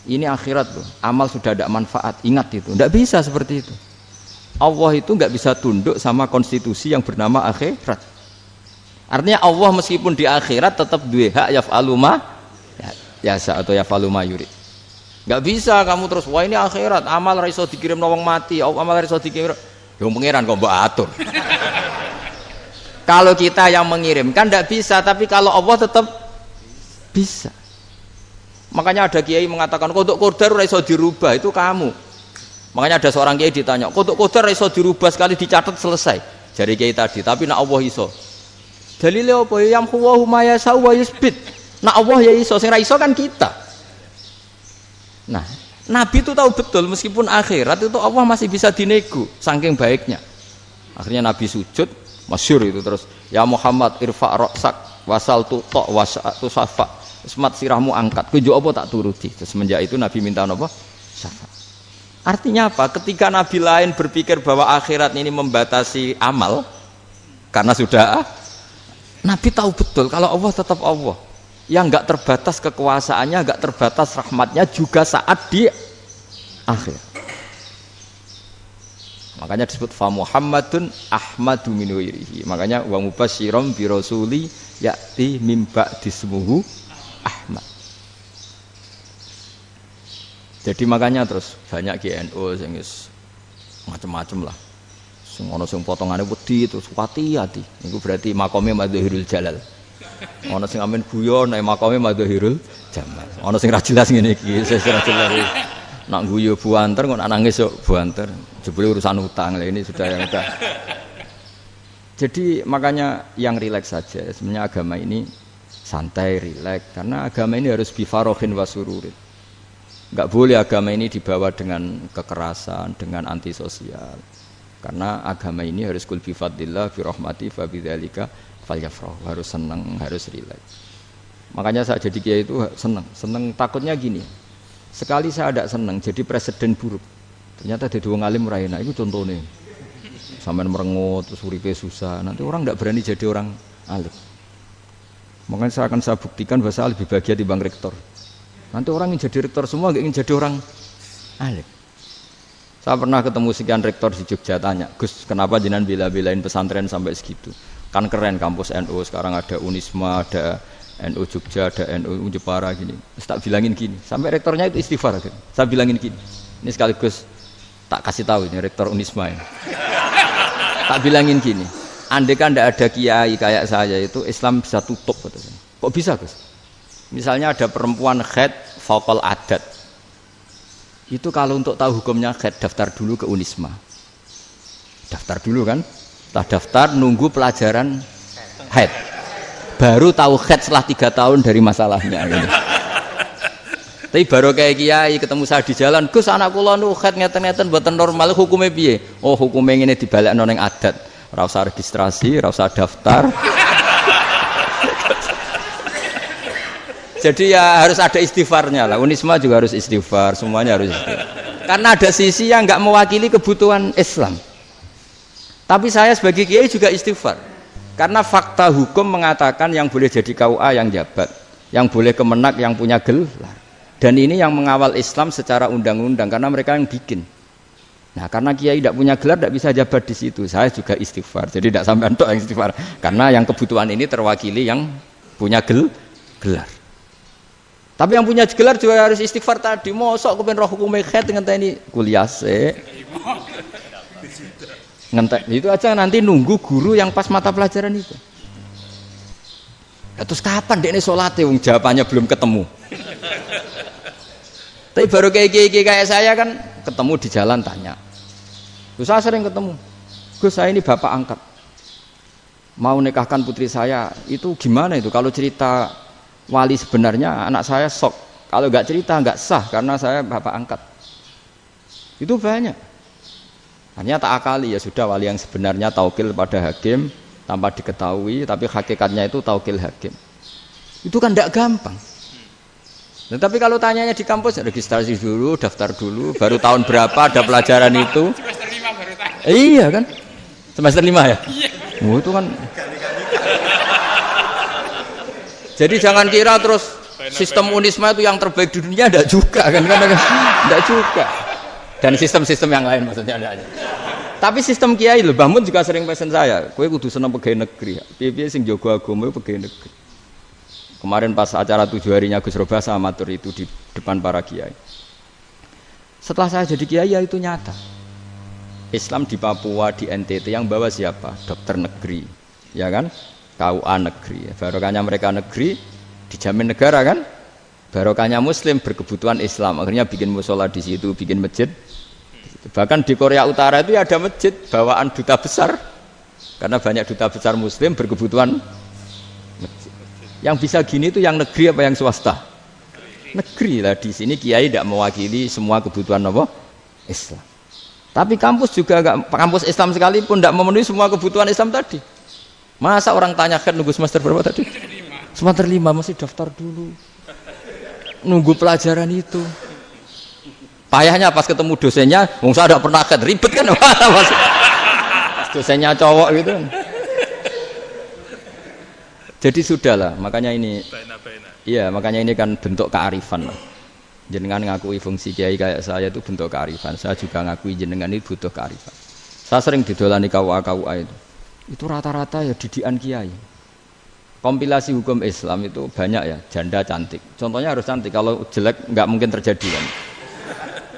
ini akhirat loh. Amal sudah ada manfaat. Ingat itu. Tidak bisa seperti itu. Allah itu nggak bisa tunduk sama konstitusi yang bernama akhirat. Artinya Allah meskipun di akhirat tetap duwe hak yaf'alu ma yasa atau yaf'alu ma yurid. Nggak bisa kamu terus wah ini akhirat, amal ra iso dikirim wong mati, amal ra iso dikirim. Ya pangeran kok mbok atur. Kalau kita yang mengirimkan nggak bisa, tapi kalau Allah tetap bisa. Makanya ada kiai mengatakan kodok qadar ora iso dirubah, itu kamu. Makanya ada seorang kiai ditanya, kodok qadar iso dirubah sekali dicatat selesai. Jari kiai tadi, tapi nak Allah iso. Dalile apa? Yang huwa ma yasha wa yusbit. Nak Allah ya iso, sing ra iso kan kita. Nah, Nabi itu tahu betul meskipun akhirat itu Allah masih bisa dinego saking baiknya. Akhirnya Nabi sujud, masyhur itu terus, ya Muhammad irfa' ra'sak wasal tuta wasatu safa. Semat sirahmu angkat. Kujo apa tak turuti. Terus semenjak itu Nabi minta apa? Syafaat. Artinya apa? Ketika Nabi lain berpikir bahwa akhirat ini membatasi amal, karena sudah Nabi tahu betul kalau Allah tetap Allah, yang nggak terbatas kekuasaannya, nggak terbatas rahmatnya juga saat di akhir. Makanya disebut fa Muhammadun Ahmadu min ghairihi. Makanya wa mubasysyiran bi rasuli ya'ti mim ba'di ismuhu Ahmad. Jadi makanya terus banyak GNU sing macam-macam lah. Sing ono sing potongane wedi terus hati-hati. Niku berarti makome Madhahirul Jalal. Ono sing amen guyon nek makome Madhahirul Jamal. Ono sing ra jelas ngene iki, sing ra jelas. Nak guyu buanter kok nak nangis kok buanter. Jebule urusan utang. Lah ini sudah yang udah. Jadi makanya yang rileks saja. Sebenarnya agama ini santai, rileks karena agama ini harus bifarohin wasururin. Enggak boleh agama ini dibawa dengan kekerasan, dengan antisosial. Karena agama ini harus kul bi fadlillah bi rahmati fa bidzalika falyafrahu, harus senang, harus rileks. Makanya saya jadi kiai itu senang takutnya gini. Sekali saya tidak senang jadi presiden buruk. Ternyata jadi wong alim ora enak, itu contohnya. Sampean merengut terus uripe susah, nanti orang tidak berani jadi orang alim. Makanya saya akan buktikan bahwa saya lebih bahagia dibanding rektor. Nanti orang ingin jadi rektor semua, nggak ingin jadi orang alim. Saya pernah ketemu sekian rektor di Jogja, tanya, Gus, kenapa jenengan bela-belain pesantren sampai segitu? Kan keren kampus NU, sekarang ada Unisma, ada NU Jogja, ada NU Jepara gini. Terus tak bilangin gini, sampai rektornya itu istighfar. Gitu. Saya bilangin gini, ini sekaligus tak kasih tahu ini rektor Unisma ini. Tak bilangin gini, andai kan tidak ada kiai kayak saya itu Islam bisa tutup. Katanya. Kok bisa Gus? Misalnya ada perempuan haid faqal adat. Itu kalau untuk tahu hukumnya haid daftar dulu ke Unisma. Daftar dulu kan? Setelah daftar nunggu pelajaran haid. Baru tahu haid setelah 3 tahun dari masalahnya. Gitu. Tapi baru kayak kiai ketemu saya di jalan, Gus anak kula nu haid ngeten-ngeten mboten normal hukumnya piye? Oh hukumnya ngene dibalekno ning adat. Ora usah registrasi, ora usah daftar. Jadi ya harus ada istighfarnya lah. Unisma juga harus istighfar, semuanya harus istighfar. Karena ada sisi yang nggak mewakili kebutuhan Islam. Tapi saya sebagai kiai juga istighfar. Karena fakta hukum mengatakan yang boleh jadi KUA yang jabat, yang boleh kemenak yang punya gelar. Dan ini yang mengawal Islam secara undang-undang karena mereka yang bikin. Nah, karena kiai tidak punya gelar tidak bisa jabat di situ. Saya juga istighfar. Jadi tidak sampai untuk yang istighfar. Karena yang kebutuhan ini terwakili yang punya gelar. Tapi yang punya gelar juga harus istighfar tadi. Mosok kepen roh hukum khed ngenteni kuliah sik. Ngentek itu aja nanti nunggu guru yang pas mata pelajaran itu. Ya, terus kapan dekne salate wong jawabannya belum ketemu. Tapi baru kayak saya kan ketemu di jalan tanya. Terus saya sering ketemu. Gus, saya ini bapak angkat. Mau nikahkan putri saya, itu gimana itu? Kalau cerita wali sebenarnya anak saya sok. Kalau nggak cerita nggak sah karena saya bapak angkat. Itu banyak. Hanya tak akali ya sudah wali yang sebenarnya taukil pada hakim tanpa diketahui, tapi hakikatnya itu taukil hakim. Itu kan tidak gampang. Nah, tapi kalau tanyanya di kampus registrasi dulu, daftar dulu, baru tahun berapa ada pelajaran itu? Semester 5 baru tahu. Iya kan? Semester 5 ya? Iya. Oh, itu kan. Jadi jangan kira terus sistem Unisma itu yang terbaik di dunia, tidak juga kan? Tidak juga. Dan sistem-sistem yang lain maksudnya ada. Tapi sistem kiai lho, Mbah Mun juga sering pesen saya, kowe kudu seneng pegawai negeri. Piye-piye sing jaga agama pegawai negeri. Kemarin pas acara 7 harinya Gus Roba sama matur itu di depan para kiai. Setelah saya jadi kiai ya itu nyata. Islam di Papua, di NTT yang bawa siapa? Dokter negeri, ya kan? KUA negeri. Barokahnya mereka negeri dijamin negara kan? Barokahnya Muslim berkebutuhan Islam. Akhirnya bikin musola di situ, bikin masjid. Bahkan di Korea Utara itu ada masjid bawaan duta besar, karena banyak duta besar Muslim berkebutuhan masjid. Yang bisa gini itu yang negeri apa yang swasta? Negeri lah. Di sini kiai tidak mewakili semua kebutuhan apa? Islam. Tapi kampus juga enggak, kampus Islam sekalipun tidak memenuhi semua kebutuhan Islam tadi. Masa orang tanya kan nunggu semester berapa tadi? Semester 5 masih daftar dulu. Nunggu pelajaran itu. Payahnya pas ketemu dosennya, wong saya tidak pernah kan ribet kan, dosennya cowok gitu. Jadi sudahlah, makanya ini, iya makanya ini kan bentuk kearifan. Jenengan ngakui fungsi kiai kayak saya itu bentuk kearifan. Saya juga ngakui jenengan itu butuh kearifan. Saya sering didolani KUA itu rata-rata ya didikan kiai. Kompilasi hukum Islam itu banyak ya, janda cantik. Contohnya harus cantik, kalau jelek nggak mungkin terjadi kan.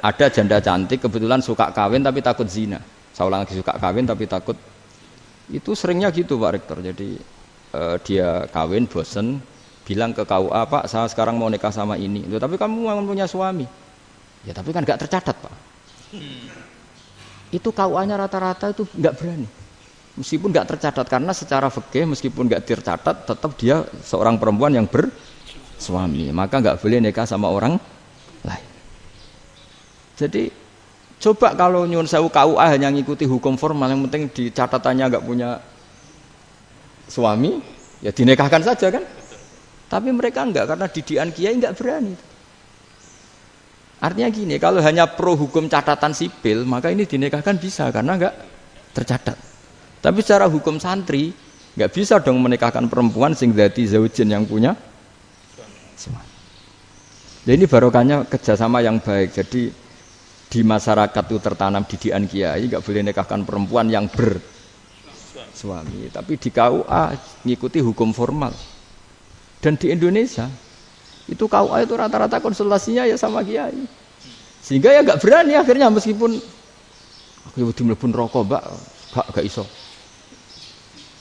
Ada janda cantik kebetulan suka kawin tapi takut zina. Saya ulang lagi, suka kawin tapi takut. Itu seringnya gitu Pak Rektor. Jadi dia kawin bosen, bilang ke KUA, Pak saya sekarang mau nikah sama ini. Loh, tapi kamu mau punya suami. Ya tapi kan nggak tercatat Pak. Itu KUA-nya rata-rata itu nggak berani. Meskipun nggak tercatat karena secara fikih meskipun nggak tercatat tetap dia seorang perempuan yang bersuami. Maka nggak boleh nikah sama orang lain. Jadi coba kalau nyuwun sewu KUA hanya ngikuti hukum formal, yang penting di catatannya nggak punya suami, ya dinikahkan saja kan. Tapi mereka enggak, karena didikan kiai enggak berani. Artinya gini, kalau hanya pro hukum catatan sipil, maka ini dinikahkan bisa karena enggak tercatat. Tapi secara hukum santri enggak bisa dong menikahkan perempuan sing dadi zaujin yang punya suami. Jadi ini barokahnya kerjasama yang baik. Jadi di masyarakat itu tertanam didikan kiai, enggak boleh nikahkan perempuan yang bersuami. Tapi di KUA ngikuti hukum formal. Dan di Indonesia itu KUA itu rata-rata konsultasinya ya sama kiai. Sehingga ya enggak berani akhirnya meskipun aku ya wedi mlebu neraka, Mbak, gak iso.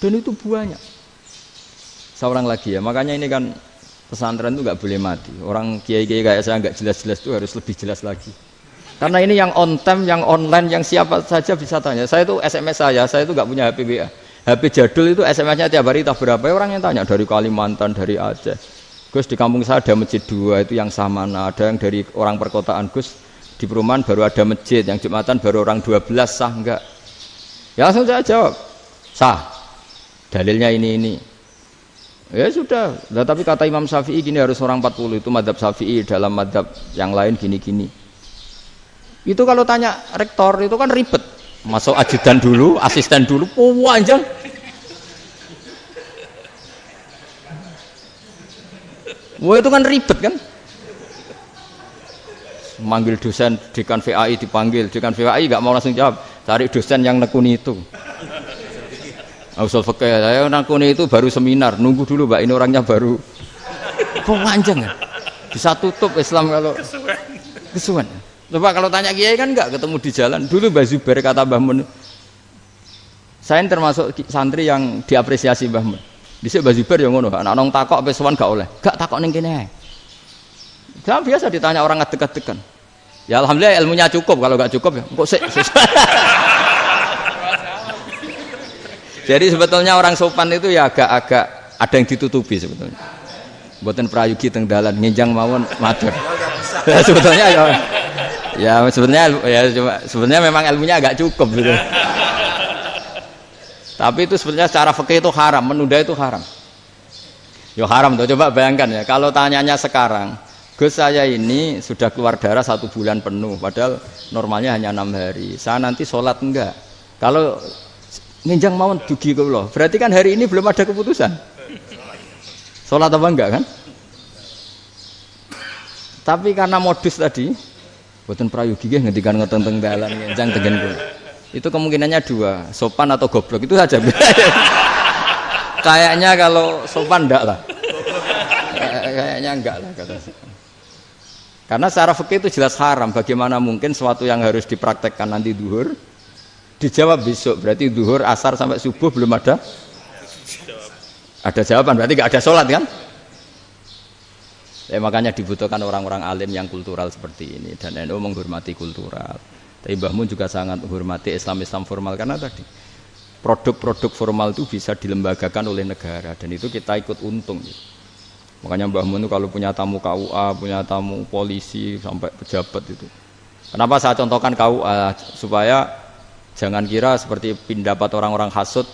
Dan itu banyak. Seorang lagi ya, makanya ini kan pesantren itu enggak boleh mati. Orang kiai-kiai kayak saya enggak jelas-jelas itu harus lebih jelas lagi. Karena ini yang on time, yang online, yang siapa saja bisa tanya. Saya itu SMS saya itu enggak punya HP WA. HP jadul itu SMS-nya tiap hari tak berapa, orang yang tanya dari Kalimantan, dari Aceh. Gus di kampung saya ada masjid 2 itu yang sama, ada yang dari orang perkotaan. Gus di perumahan baru ada masjid, yang Jumatan baru orang 12, sah enggak? Ya langsung saya jawab, sah. Dalilnya ini. Ya sudah, nah, tapi kata Imam Syafi'i gini harus orang 40, itu madzhab Syafi'i, dalam madzhab yang lain gini-gini. Itu kalau tanya rektor itu kan ribet. Masuk ajudan dulu, asisten dulu, panjang. Wah itu kan ribet kan? Manggil dosen dekan VAI dipanggil, dekan VAI nggak mau langsung jawab, cari dosen yang nekuni itu. Usul fikih saya nekuni itu baru seminar, nunggu dulu Mbak ini orangnya baru. Panjang ya? Bisa tutup Islam kalau kesuwen. Coba kalau tanya kiai kan enggak ketemu di jalan. Dulu Mbah Zubair kata Mbah Mun. Saya termasuk santri yang diapresiasi Mbah Mun. Dhisik Mbah Zubair ya ngono, anak nong takok pe sowan gak oleh. Gak takok ning kene ae. Jangan biasa ditanya orang ngadeg-adegan. Ya alhamdulillah ilmunya cukup, kalau gak cukup ya kok sik. Jadi sebetulnya orang sopan itu ya agak-agak ada yang ditutupi sebetulnya. Mboten prayogi teng dalan ngenjang mawon matur. Ya, sebetulnya sebenarnya memang ilmunya agak cukup gitu. Tapi itu sebenarnya secara fikih itu haram, menunda itu haram. Yo haram tuh, coba bayangkan ya, kalau tanyanya sekarang, Gus saya ini sudah keluar darah 1 bulan penuh, padahal normalnya hanya 6 hari. Saya nanti sholat enggak? Kalau nginjang mawon dugi kula, berarti kan hari ini belum ada keputusan. Sholat apa enggak kan? Tapi karena modus tadi, boten prayogi nggih ngendikan ngoteng-teng dalan nginjang tegen kula. Itu kemungkinannya 2, sopan atau goblok, itu saja. Kayaknya kalau sopan enggak lah. Kayaknya enggak lah kata saya. Karena secara fikih itu jelas haram. Bagaimana mungkin sesuatu yang harus dipraktekkan nanti duhur dijawab besok, berarti duhur, asar sampai subuh belum ada jawaban, berarti enggak ada sholat kan? Ya, makanya dibutuhkan orang-orang alim yang kultural seperti ini, dan NU menghormati kultural. Tapi Mbah Mun juga sangat menghormati Islam formal, karena tadi produk-produk formal itu bisa dilembagakan oleh negara, dan itu kita ikut untung gitu. Makanya Mbah Mun itu kalau punya tamu KUA, punya tamu polisi sampai pejabat itu. Kenapa saya contohkan KUA? Supaya jangan kira seperti pendapat orang-orang hasud,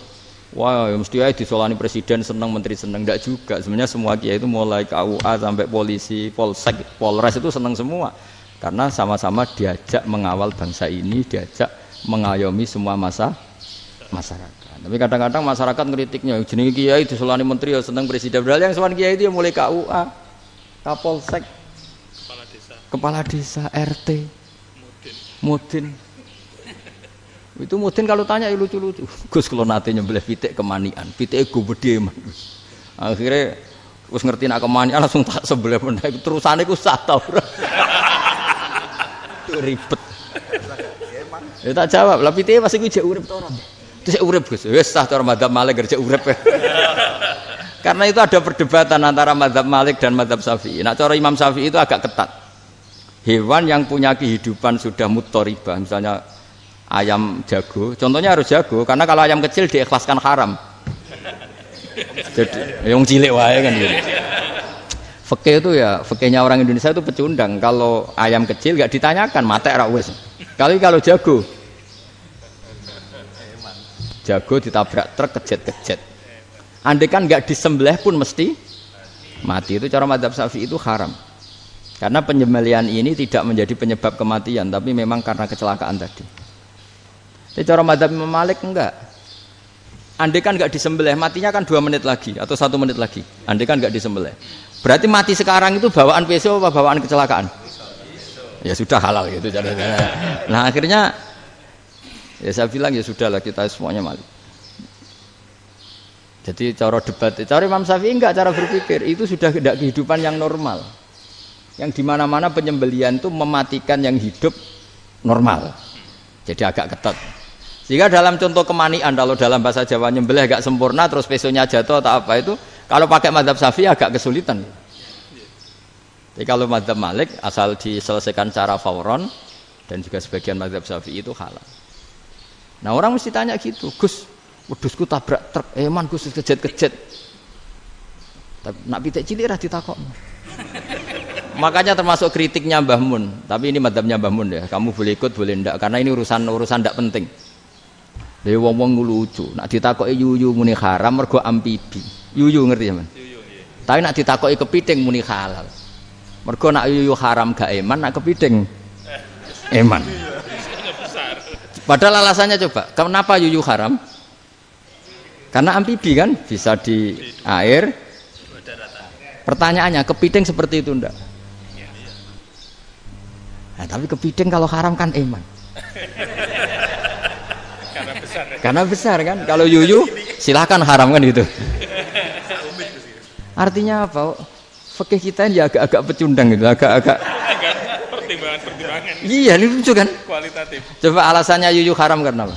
wah ya mesti aja disolani presiden senang, menteri senang. Enggak juga. Sebenarnya semua kiai itu mulai KUA sampai polisi, polsek, polres itu senang semua. Karena sama-sama diajak mengawal bangsa ini, diajak mengayomi semua masyarakat. Tapi kadang-kadang masyarakat ngeritiknya, jenenge kiai disolani menteri ya seneng presiden. Padahal yang sowan kiai itu ya mulai KUA, Kapolsek, kepala desa, RT, Mudin. Itu Mudin kalau tanya ya lucu-lucu. Gus kalau nate nyembelih pitik kemanian, pitike go gedhe men. Akhirnya wis ngerti nak kemanian langsung tak sebelah meneh. Terusane ku sak ta ora. Ribet. Ya tak jawab, lah pitike pas iku jek urip ta ora? Terus urip Gus, wis sah cara mazhab Malik kerja urip. Karena itu ada perdebatan antara mazhab Malik dan mazhab Syafi'i. Nah, cara Imam Syafi'i itu agak ketat. Hewan yang punya kehidupan sudah mutharibah, misalnya ayam jago, contohnya harus jago, karena kalau ayam kecil diikhlaskan haram. Jadi yang cilik wae kan gitu. Fikih itu ya, fikihnya orang Indonesia itu pecundang. Kalau ayam kecil enggak ditanyakan, mate ra wis. Kalau jago ditabrak truk kejet-kejet. Andai kan nggak disembelih pun mesti mati. Itu cara mazhab Syafi'i itu haram. Karena penyembelihan ini tidak menjadi penyebab kematian, tapi memang karena kecelakaan tadi. Tapi cara mazhab Imam Malik enggak. Andai kan nggak disembelih, matinya kan 2 menit lagi atau 1 menit lagi. Andai kan nggak disembelih. Berarti mati sekarang itu bawaan pisau apa bawaan kecelakaan? Ya sudah halal gitu caranya. Nah akhirnya ya saya bilang ya sudahlah kita semuanya mati. Jadi cara debat, cara Imam Syafi'i enggak, cara berpikir itu sudah tidak kehidupan yang normal. Yang dimana-mana penyembelihan itu mematikan yang hidup normal. Jadi agak ketat. Sehingga dalam contoh kemanian, kalau dalam bahasa Jawa nyembelih agak sempurna terus pesonya jatuh atau apa itu, kalau pakai mazhab Syafi'i agak kesulitan. Jadi kalau mazhab Malik asal diselesaikan secara fauron dan juga sebagian mazhab Syafi'i itu halal. Nah orang mesti tanya gitu, Gus, wedhusku tabrak truk, man Gus kejet-kejet. Tapi nak pitik cilik ra ditakok. Makanya termasuk kritiknya Mbah Mun, tapi ini madzhabnya Mbah Mun ya. Kamu boleh ikut boleh ndak, karena ini urusan ndak penting. Dewe wong-wong lucu, nak ditakoki yuyu muni haram mergo amfibi. Yuyu ngerti sampean? Yuyu nggih. Tapi nak ditakoki kepiting muni halal. Mergo nak yuyu haram gak eman, nak kepiting eman. Padahal alasannya coba, kenapa yuyu haram? Karena amfibi kan, bisa di air. Pertanyaannya, kepiting seperti itu enggak? Nah, tapi kepiting kalau haram kan eman. Karena besar kan, kalau yuyu silahkan haram kan gitu. Artinya apa? fikih kita ya agak-agak pecundang gitu, agak-agak pertimbangan. Iya, ini lucu kan? Kualitatif. Coba alasannya yuyu haram karena apa?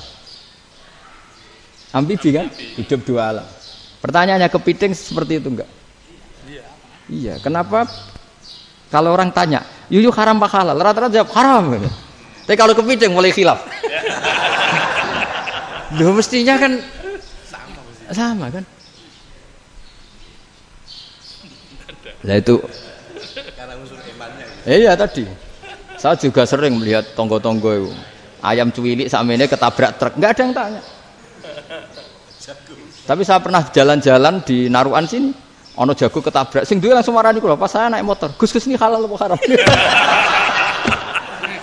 Amfibi kan? Hidup dua alam. Pertanyaannya kepiting seperti itu enggak? Iya. Kenapa? Kalau orang tanya, yuyu haram apa halal? Rata-rata jawab haram. Tapi kalau kepiting mulai khilaf. Loh mestinya kan sama kan? Nah itu. Karena unsur imannya. Iya tadi. Saya juga sering melihat tonggo-tonggo itu. Ayam cuwilik sakmene ketabrak truk, enggak ada yang tanya. Tapi saya pernah jalan-jalan di Narukan sini, ono jago ketabrak, sing duwe langsung marani kula, pas saya naik motor. Gus ini halal apa haram?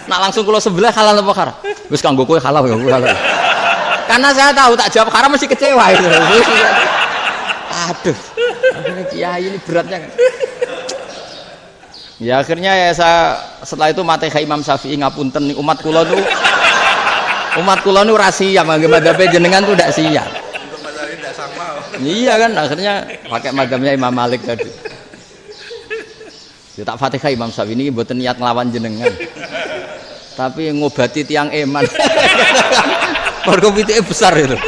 Nak langsung kula sebelah halal apa haram? Wis kanggo kowe halal ya halal. Karena saya tahu tak jawab haram mesti kecewa itu. Aduh. Akhirnya kiai ini beratnya kan. Ya akhirnya ya saya setelah itu Fatihah Imam Syafi'i ngapunten umat kula nu rahasia mangke madzhabe jenengan tuh ndak siap. Untuk mazhab tidak sama. Iya kan akhirnya pakai madzhabnya Imam Malik tadi. Ya tak Fatihah Imam Syafi'i ini mboten niat nglawan jenengan. Tapi ngobati tiang eman. Mergo pitike besar itu.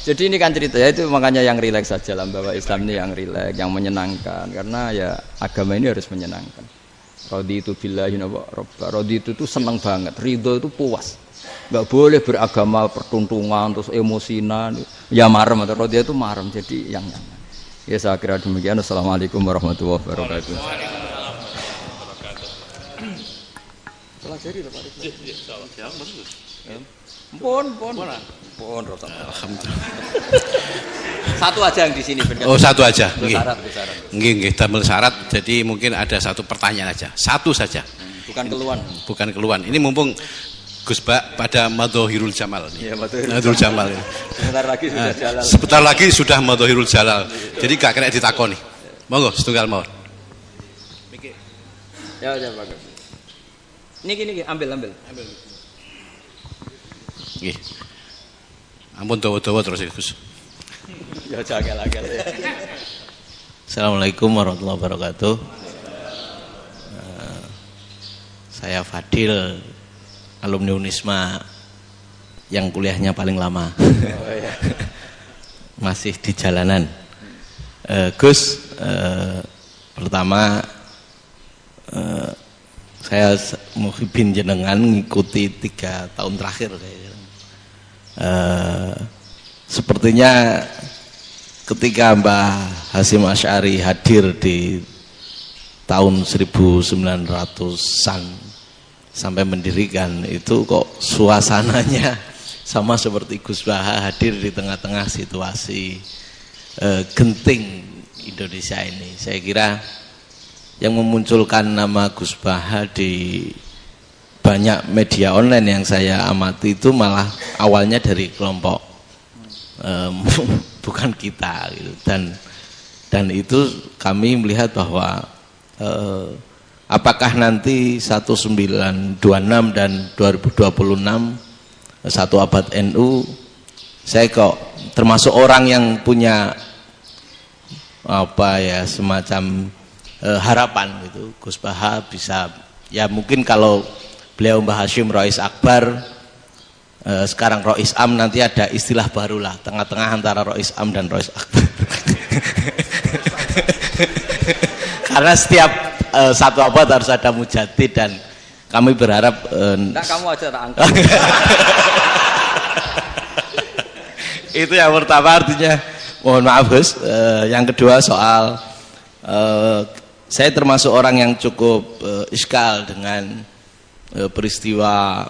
Jadi ini kan cerita ya itu makanya yang rileks saja lah bahwa Islam ini yang rileks, yang menyenangkan karena ya agama ini harus menyenangkan. Raditu billahi robba. Raditu itu senang banget, ridho itu puas. Enggak boleh beragama pertuntungan terus emosinan. Ya marem atau raditu itu marem jadi yang nyaman. Ya saya kira demikian. Assalamualaikum warahmatullahi wabarakatuh. Pelajari Pak. Pun. Alhamdulillah. Satu aja yang di sini benar. Oh, satu aja. Syarat. Nggih, damel syarat. Jadi mungkin ada satu pertanyaan aja. Satu saja. Bukan keluhan. Ini mumpung Gus Bak pada Madhohirul Jamal. Iya, Madhohirul Jamal. Sebentar lagi sudah jalan. Madhohirul Jalal. Jadi gak kena ditakoni. Monggo setunggal mawon. Ya, bagus. Ini ambil. Nggih. Ampun dawa-dawa terus Gus. Ya jaga-jaga. Assalamualaikum warahmatullahi wabarakatuh. Saya Fadil, alumni Unisma yang kuliahnya paling lama. Masih di jalanan. Gus, pertama saya muhibin jenengan ngikuti 3 tahun terakhir kayaknya. Sepertinya ketika Mbah Hasyim Asy'ari hadir di tahun 1900-an sampai mendirikan itu kok suasananya sama seperti Gus Baha hadir di tengah-tengah situasi genting Indonesia ini. Saya kira yang memunculkan nama Gus Baha di banyak media online yang saya amati itu malah awalnya dari kelompok bukan kita gitu. Dan itu kami melihat bahwa apakah nanti 1926 dan 2026 satu abad NU, saya kok termasuk orang yang punya semacam harapan gitu Gus Baha bisa, ya mungkin kalau beliau Mbah Hasyim Rois Akbar, sekarang Rois Am, nanti ada istilah barulah tengah-tengah antara Rois Am dan Rois Akbar. Karena setiap satu abad harus ada mujadid dan kami berharap kamu aja tak angkat. Itu yang pertama, artinya mohon maaf Gus. Yang kedua soal saya termasuk orang yang cukup iskal dengan peristiwa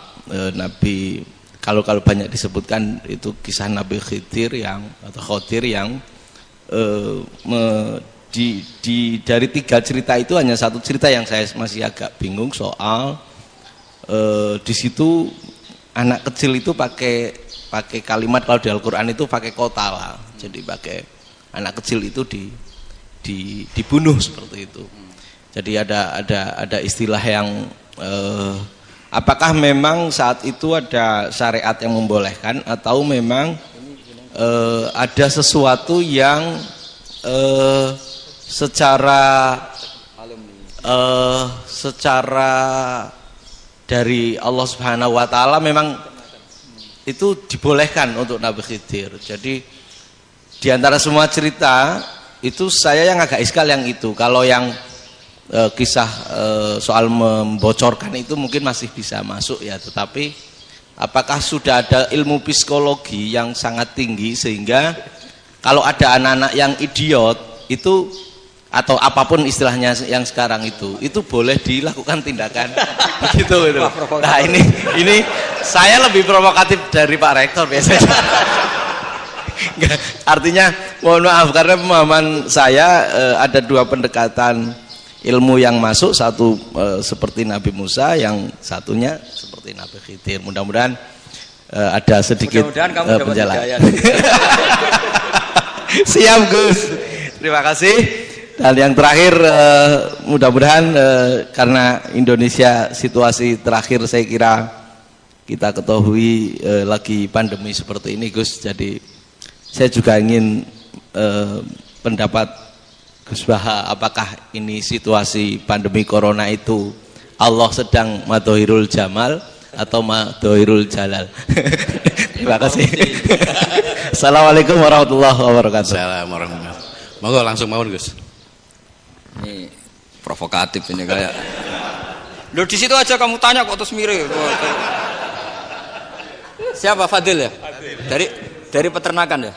Nabi, kalau banyak disebutkan itu kisah Nabi Khidir Khodir yang dari 3 cerita itu hanya satu cerita yang saya masih agak bingung soal di situ anak kecil itu pakai kalimat, kalau di Al-Qur'an itu pakai kota lah, jadi pakai anak kecil itu dibunuh seperti itu. Jadi ada istilah yang apakah memang saat itu ada syariat yang membolehkan atau memang ada sesuatu yang secara dari Allah Subhanahu wa taala memang itu dibolehkan untuk Nabi Khidir. Jadi di antara semua cerita itu saya yang agak iskal yang itu. Kalau yang kisah soal membocorkan itu mungkin masih bisa masuk ya, tetapi apakah sudah ada ilmu psikologi yang sangat tinggi sehingga kalau ada anak-anak yang idiot itu atau apapun istilahnya yang sekarang itu boleh dilakukan tindakan begitu itu. Nah ini saya lebih provokatif dari Pak Rektor biasanya. Artinya mohon maaf karena pemahaman saya ada dua pendekatan ilmu yang masuk, satu seperti Nabi Musa, yang satunya seperti Nabi Khidir. Mudah-mudahan ada sedikit penjelasan. Siap Gus, terima kasih. Dan yang terakhir mudah-mudahan karena Indonesia situasi terakhir saya kira kita ketahui lagi pandemi seperti ini Gus, jadi saya juga ingin pendapat Gus Baha, apakah ini situasi pandemi corona itu Allah sedang madhohirul jamal atau madhohirul jalal? Terima kasih. Assalamualaikum warahmatullahi wabarakatuh. Assalamualaikum warahmatullahi wabarakatuh. Monggo langsung mawon Gus. Ini provokatif ini kayak. Loh di situ aja kamu tanya kok terus mirip. Siapa Fadil ya? Dari peternakan ya?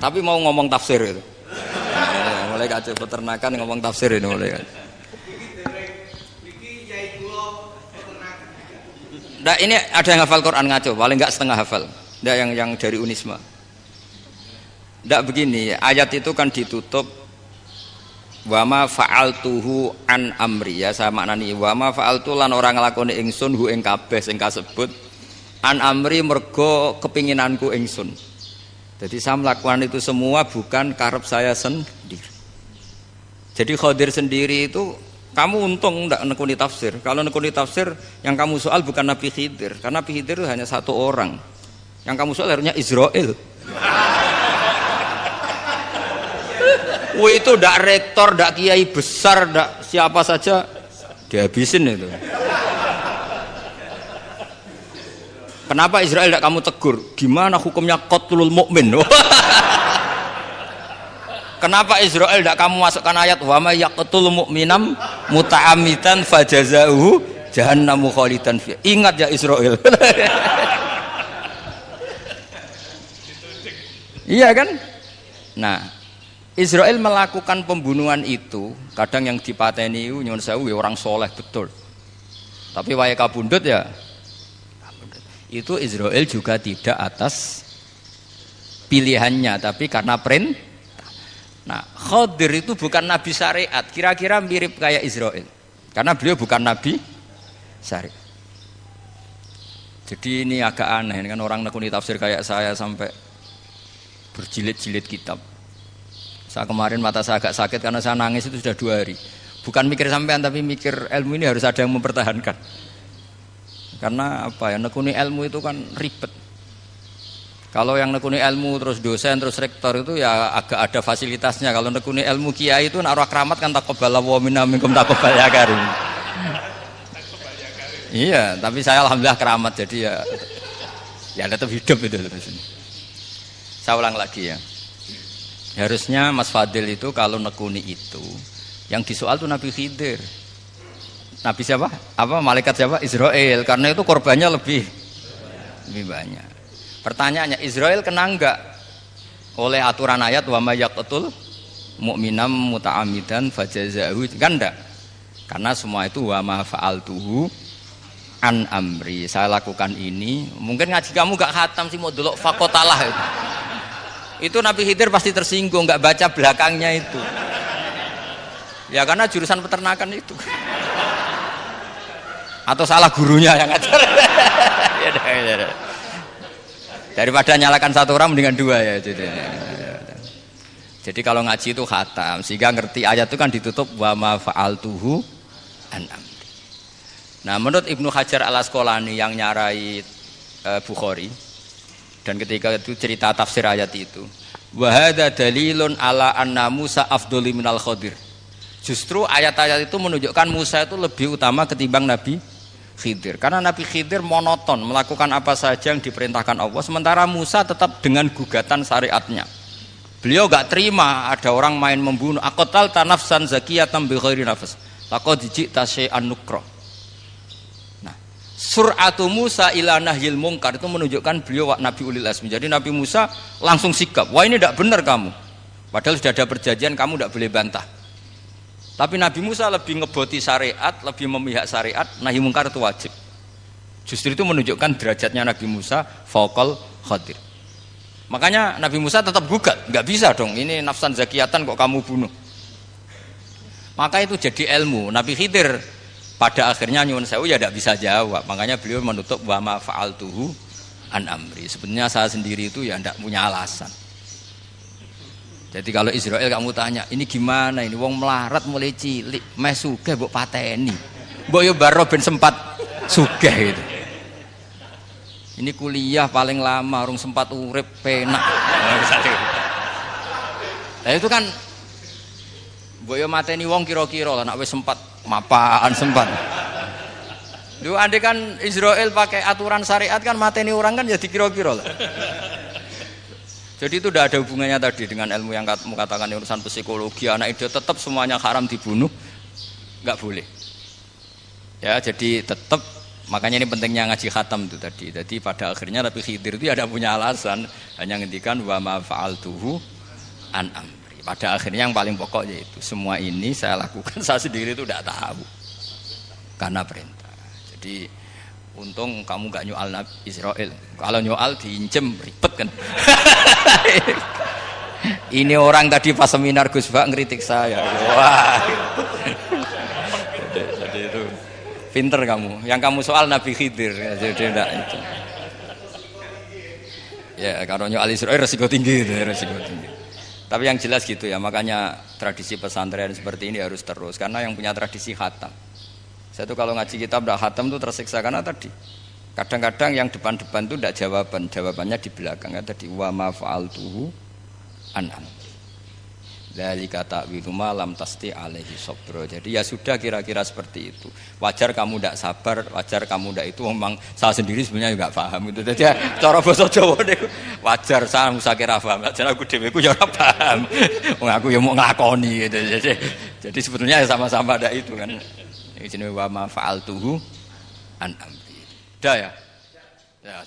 Tapi mau ngomong tafsir itu. Mulai kacau peternakan ngomong tafsir ini mulai. Nah, ini ada yang hafal Quran ngaco, paling enggak setengah hafal. Nggak yang dari Unisma. Nggak begini, ayat itu kan ditutup wama fa'altuhu an amri, ya saya maknani wama fa'altu lan orang nglakoni ingsun hu ing kabeh sing kasebut an amri mergo kepinginanku ingsun. Jadi saya melakukan itu semua bukan karep saya sendiri. Jadi Khadir sendiri itu kamu untung enggak nekuni tafsir. Kalau nekuni tafsir yang kamu soal bukan Nabi Khidir, karena Nabi Khidir itu hanya satu orang. Yang kamu soal harusnya Israel. Wih itu ndak rektor, ndak kiai besar, ndak siapa saja dihabisin itu. Kenapa Israel ndak kamu tegur? Gimana hukumnya qatlul mukmin? Kenapa Israel ndak kamu masukkan ayat wa may yaqtul mu'minam muta'ammidan fajazauhu jahannamu khalidan fiha. Ingat ya Israel. Iya kan? Nah, Israel melakukan pembunuhan itu, kadang yang dipateni nyuwun sewu orang soleh betul. Tapi wae kabundut ya. Itu Israel juga tidak atas pilihannya, tapi karena perintah. Nah, Khadir itu bukan nabi syariat, kira-kira mirip kayak Israel. Karena beliau bukan nabi syariat. Jadi ini agak aneh, ini kan orang nekuni tafsir kayak saya sampai berjilid-jilid kitab. Saya kemarin mata saya agak sakit karena saya nangis itu sudah 2 hari. Bukan mikir sampean tapi mikir ilmu ini harus ada yang mempertahankan. Karena apa ya, nekuni ilmu itu kan ribet. Kalau yang nekuni ilmu terus dosen terus rektor itu ya agak ada fasilitasnya. Kalau nekuni ilmu kiai itu naruh keramat kan taqabbala wa minna minkum taqabbal ya karim. Iya, tapi saya alhamdulillah keramat jadi ya tetap hidup itu terus. Saya ulang lagi ya. Harusnya Mas Fadil itu kalau nekuni itu yang disoal itu Nabi Khidir. Nabi siapa? Apa malaikat siapa? Israel. Karena itu korbannya lebih banyak. Pertanyaannya, Israel kena enggak oleh aturan ayat wa may yaqtul mu'minam muta'ammidan fajazahu? Kan enggak. Karena semua itu wa ma fa'altuhu an amri. Saya lakukan ini. Mungkin ngaji kamu enggak khatam sih mau delok fakotalah itu. Itu Nabi Khidir pasti tersinggung, enggak baca belakangnya itu. Ya karena jurusan peternakan itu. Atau salah gurunya yang ngajar. Ya. Daripada nyalakan satu orang mendingan 2 ya. Jadi kalau ngaji itu khatam sehingga ngerti ayat itu kan ditutup wa ma fa'altuhu an amri. Nah, menurut Ibnu Hajar Al Asqalani yang nyarai Bukhari Dan ketika itu cerita tafsir ayat itu, wa hadza dalilun ala anna Musa afdhalu minal Khadir. Justru ayat-ayat itu menunjukkan Musa itu lebih utama ketimbang Nabi Khidir. Karena Nabi Khidir monoton melakukan apa saja yang diperintahkan Allah, sementara Musa tetap dengan gugatan syariatnya. Beliau enggak terima ada orang main membunuh. Aqtal tanafsan zakiyatan bi ghairi nafs. Laqad ji'ta syai'an nukra. Sur'atu Musa ila nahyil mungkar itu menunjukkan beliau Nabi ulil azmi. Jadi Nabi Musa langsung sikap, wah ini tidak benar kamu. Padahal sudah ada perjanjian, kamu tidak boleh bantah. Tapi Nabi Musa lebih ngeboti syariat, lebih memihak syariat, nahi mungkar itu wajib. Justru itu menunjukkan derajatnya Nabi Musa fauqal Khadir. Makanya Nabi Musa tetap gugat, nggak bisa dong, ini nafsan zakiyatan kok kamu bunuh. Maka itu jadi ilmu. Nabi Khidir pada akhirnya nyuwun sewu ya tidak bisa jawab. Makanya beliau menutup wa ma fa'altuhu an amri. Sebenarnya saya sendiri itu ya tidak punya alasan. Jadi kalau Israel kamu tanya, ini gimana ini wong melarat mulai cilik, meh sugih mbok pateni. Mbok yo baro ben sempat sugih itu. Ini kuliah paling lama urung sempat urip penak. Nah itu kan mbok yo mateni wong kira-kira lah nek wis sempat mapan sempat. Lu andai kan Israel pakai aturan syariat kan mateni orang kan jadi kira-kira lah. Jadi itu tidak ada hubungannya tadi dengan ilmu yang kamu katakan urusan psikologi anak itu tetap semuanya haram dibunuh, nggak boleh. Ya jadi tetap makanya ini pentingnya ngaji khatam itu tadi. Jadi pada akhirnya Nabi Khidir itu ada punya alasan hanya ngendikan wa ma fa'altuhu an amri. Pada akhirnya yang paling pokok yaitu semua ini saya lakukan saya sendiri itu tidak tahu karena perintah. Jadi untung kamu gak nyoal Nabi Israel. Kalau nyoal diincem ribet kan. Ini orang tadi pas seminar Gus Bak ngeritik saya. Wah. Jadi itu pinter kamu. Yang kamu soal Nabi Khidir. Jadi enggak itu. Ya kalau nyoal Israel resiko tinggi itu, resiko tinggi. Tapi yang jelas gitu ya, makanya tradisi pesantren seperti ini harus terus karena yang punya tradisi khatam. Saya tuh kalau ngaji kitab tidak khatam tuh tersiksa karena tadi kadang-kadang yang depan-depan tuh tidak jawabannya di belakang ya tadi wa ma fa'altuhu an amri. Dzalika ta'wilu ma lam tasti alaihi sabra. Jadi ya sudah kira-kira seperti itu. Wajar kamu tidak sabar, wajar kamu tidak itu memang saya sendiri sebenarnya juga paham itu. Jadi cara basa Jawa niku wajar saya musakira paham. Jadi aku dhewe ku ya ora paham. Wong aku ya mau nglakoni gitu. Jadi sebetulnya sama-sama ada itu kan. Ini jenis wa ma fa'altuhu an amri. Dah ya? Ya.